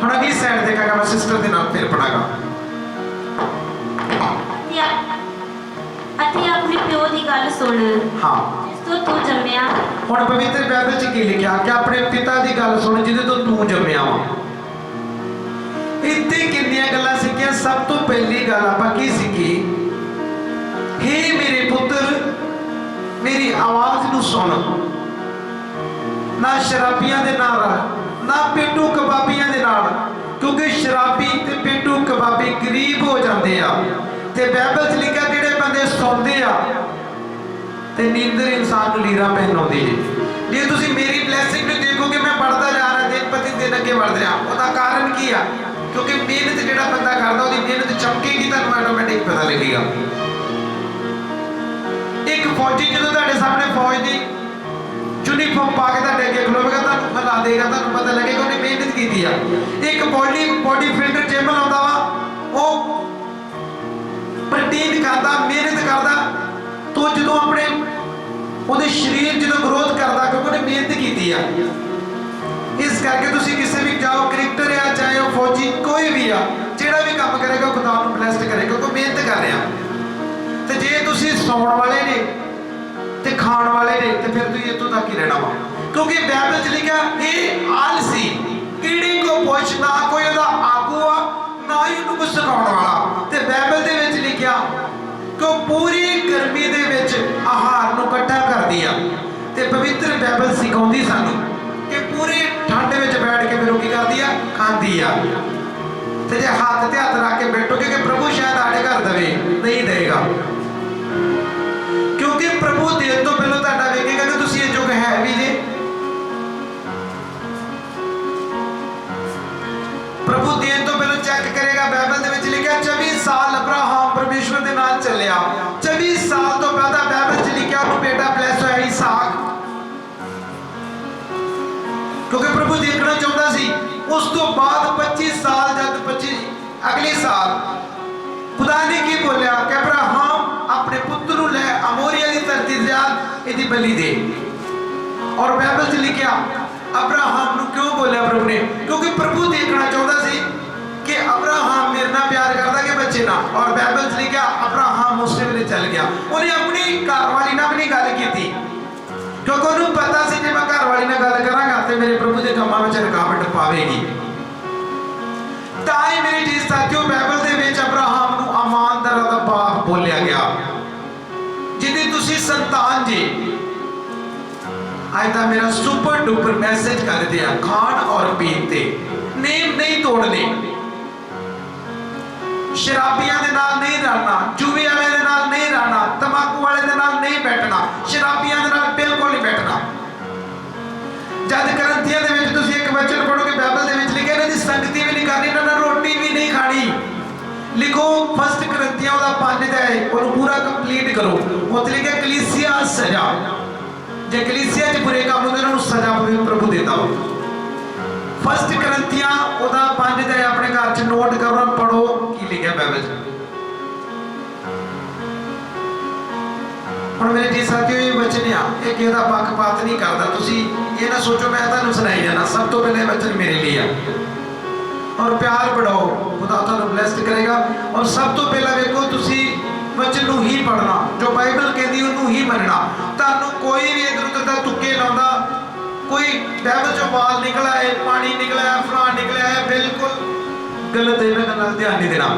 हुण अगली साइड देखांगा मैं सिस्टर दे नाल फिर पढ़ांगा। अति अपने प्यो दी गल सुन। हाँ तो तू जम्मिया। हुण पवित्र बाइबल च की लिखिआ कि अपने पिता दी गल सुन जिहदे तो तू जम्मिया वा। इत्थे किन्नियां गल्लां सिक्खियां। सब तो पहली गल आपां की सीखी, हे मेरे पुत्र मेरी आवाज़ नूं सुन, ना शराबियां दे नाल ना पेटू कबाबियां दे नाल, क्योंकि शराबी ते पेटू कबाबी गरीब हो जाते आ। ते बाइबल च लिखिआ जिहड़े बंदे सौंदे आ ते नींदर इंसान को लीरा पहनाउंदी है। जे तुसीं मेरी ब्लैसिंग नूं देखोगे मैं बढ़ता जा रहा दिन प्रति दिन अगे बढ़ रहा। उसका कारण की है? क्योंकि मेहनत जिहड़ा बंदा करदा उसदी मेहनत चमकेगी, तुहानूं ऑटोमैटिक पता लगेगा। एक फौजी जो तुहाडे सामने फौज दी यूनीफॉर्म पा के तुहाडे अगे खलोवेगा, तुहानूं बता देगा, तुहानूं पता लगेगा उन्हें मेहनत की है। एक बॉडी फिल्टर जिम लाउंदा वा, वो प्रोटीन खाता, मेहनत करता, तो जो अपने ਉਹਦੇ शरीर जो ग्रोथ करता क्योंकि उन्हें मेहनत की है। इस करके तुसीं किसी भी जाओ, क्रिकेटर आ चाहे वो फौजी कोई भी आ, जिहड़ा भी काम करेगा खुदा नूं ब्लैस्ड करेगा क्योंकि मेहनत कर रहा। तो जे तुसीं सौण वाले ने ते खाण वाले ने तो फिर तुसीं इत्थों तक ही रहना वा। क्योंकि बाइबल च लिखिआ ये आलसी कीड़ी को पुछ, ना कोई उहदा आगू आ ना ही उहनूं कुछ सिखाउण वाला। ते बाइबल दे विच लिखिआ कि पूरी गर्मी दे विच आहार नूं इकट्ठा करदी आ। ते पवित्र बाइबल सिखाउंदी सानूं कि पूरी ठंड विच बैठ के फिर की करदी आ, खांदी आ। ते जे हाथ ते हाथ रख के बैठोगे कि प्रभु शायद आड़े घर देवे, नहीं देगा। क्योंकि प्रभु देण तो पहलों तुहाडा वेखेगा कि तुसीं इह जुग है भी जे। प्रभु देण तो पहलों चेक करेगा। बाइबल दे विच लिखिआ 24 साल अब्राहम परमेश्वर दे नाल चलिया। 24 साल तो बाद बाइबल च लिखिआ उहनूं बेटा ब्लैस होया इसहाक, क्योंकि प्रभु देखना चाहता सी। उस तो बाद 25 साल जब 25 अगले साल खुदा ने की बोलिया कि अब्राहम अपने पुत्र नूं लै अमोरिया दी धरती ते जा इहदी बलि दे। और बाइबल च लिखिआ अब्राहम नूं क्यों बोलिया प्रभु ने? क्योंकि प्रभु देखना चाहता सी कि अब्राहम मेरे नाल प्यार करता कि बच्चे ना। और बाइबल च लिखिआ अब्राहम उस वेले चल गया, उन्हें अपनी घरवाली नाल भी नहीं गल कीती। क्योंकि उन्होंने पता सी जे मैं घर वाली नाल गल करांगा ते मेरे प्रभु के कामां विच रुकावट पावेगी। तां ही मेरे जी साथियों बाइबल दे विच अब्राहम नूं ईमानदारां दा बाप बोलिया गया, जिहदी तुसीं संतान जी। आज का मेरा सुपर डुपर मैसेज कर दिया, खान और पीते नेम नहीं तोड़ने, शराबियां दे नाल नहीं रहना, जुए वाले दे नाल नहीं रहना, तंबाकू वाले दे नाल नहीं बैठना, शराबियां दे नाल बिल्कुल नहीं बैठना। जद करंथियां दे विच तुसीं एक वचन पढ़ोगे बाइबल दे विच लिखिआ इन्हां दी संगति भी नहीं करनी, इन्हां नाल रोटी भी नहीं खानी। लिखो फर्स्ट करंथियां ओदा 5 अध्याय ओनू पूरा कंप्लीट करो, उत्थे लिखिआ कलीसिया सजा, जे कलीसिया च बुरे काम होंदे उन्हां नूं सजा प्रभु देता हो। फर्स्ट करंथियां ओदा 5 अध्याय अपने घर च नोट करो, पढ़ो की लिखिआ बाइबल च। हुण मेरे जी साथियों ये वचन आ, ये किसी दा पक्षपात नहीं करदा, तुसीं ये ना सोचो मैं तुहानूं सुणाई जाना। सब तो पहले वचन मेरे लिए आ, और प्यार बढ़ाओ, खुदा तुहानूं ब्लेस्ड करेगा। और सब तो पहला वेखो तुसीं वचन नूं ही पढ़ना, जो बाइबल कहती उन्होंने ही मनना। तुहानूं कोई भी इधर उधर का तुक्के लाउंदा, कोई बाइबल चों बाल निकला है, पानी निकला है, फलां निकला है, बिल्कुल गलत है, इन्हां गल्लां ध्यान नहीं देना।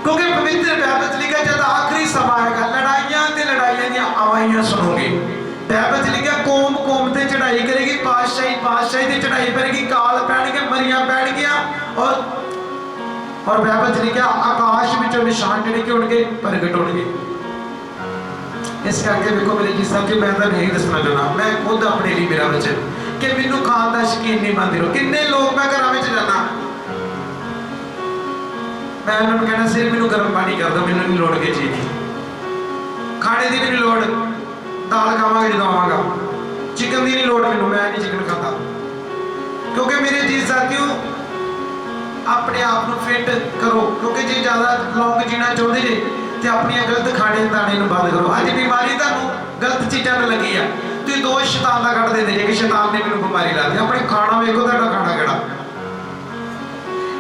क्योंकि पवित्र बाइबल च लिखा जब आखिरी समा आएगा लड़ाइयां ते लड़ाइयां दी आवाज़ां सुनोगे। बाइबल च लिखा कौम कौम ते चढ़ाई करेगी, पातशाही पातशाही ते चढ़ाई करेगी, काल पैणगे, मरियां पैणगियां, और बाइबल च लिखा आकाश विचों निशान जिहड़े कि होणगे प्रगट होणगे। इस करके देखो मेरे जी साथियों मैं तो नहीं दसना चाहना, मैं खुद अपने लिए मेरा वचन कि मैनू खाण का शौकीन नहीं बनती रहो। किन्ने लोग मैं घरों में जाना, मैं उन्होंने कहना सिर्फ मैनू गर्म पानी कर दो, मैनू नहीं लोड़ के चीज़ की, खाने की भी नहीं लोड़, दाल खावांगे जो आवांगा, चिकन की नहीं लोड़ मैनू, मैं नहीं चिकन खाता। क्योंकि मेरे जी साथियों अपने आप को फिट करो, क्योंकि जे ज़्यादा लॉन्ग जीना चाहते जे तो अपनी गलत खाने दाने बंद करो। अज बीमारी तुहानूं गलत चीज़ों में लगी है, तुसीं दोष शैतान का कढ़ देंगे कि शैतान ने मैनूं बीमारी ला दी। अपने खाना वेखो, तुहाडा खाना किहड़ा।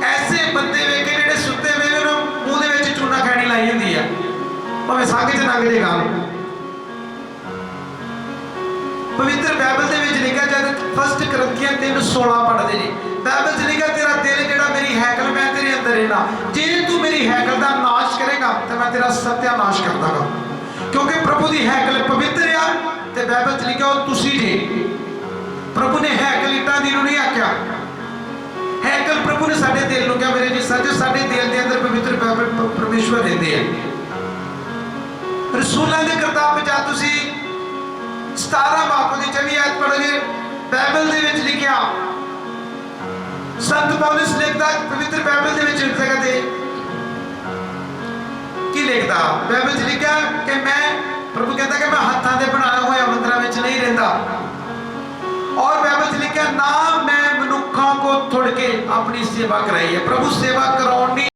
ऐसे बंदे वेखे जिहड़े सुत्ते वे मूँह दे विच चूना खैणी लाई हुंदी है, भावें संघ च लंघ जे गाल। पवित्र बाइबल दे विच लिखा जद फर्स्ट करंथियां 3:16 पढ़दे जी, बाइबल च लिखा तेरा दिल जिहड़ा मेरी हैकल मैं तेरे अंदर रहना, जे तू मेरी हैकल का नाश करेगा तो मैं तेरा सत्यानाश कर दांगा। क्योंकि प्रभु की हैकल पवित्र आ, ते बाइबल च लिखा तुसीं जे। प्रभु ने हैकल ईटां दी नूं नहीं आख्या, हैकल प्रभु ने साडे दिल नूं कहा। मेरे जी साथियों साडे दिल दे अंदर पवित्र बाइबल परमेश्वर रहंदे आ। रसूलां दे किताब जा तुसीं 17 बाप की 24 आयत पढ़ोगे, बाइबल दे विच लिखिया संत पौलुस लिखदा पवित्र बाइबल दे विच जगह ते की लिखदा, बाइबल च लिखा कि मैं प्रभु कहता कि मैं हाथां दे बनाए होए मंदिरां विच नहीं रहिंदा। और बाइबल च लिखा ना मैं मनुक्खां को थोड़ के अपनी सेवा कराई है। प्रभु सेवा कराउण नहीं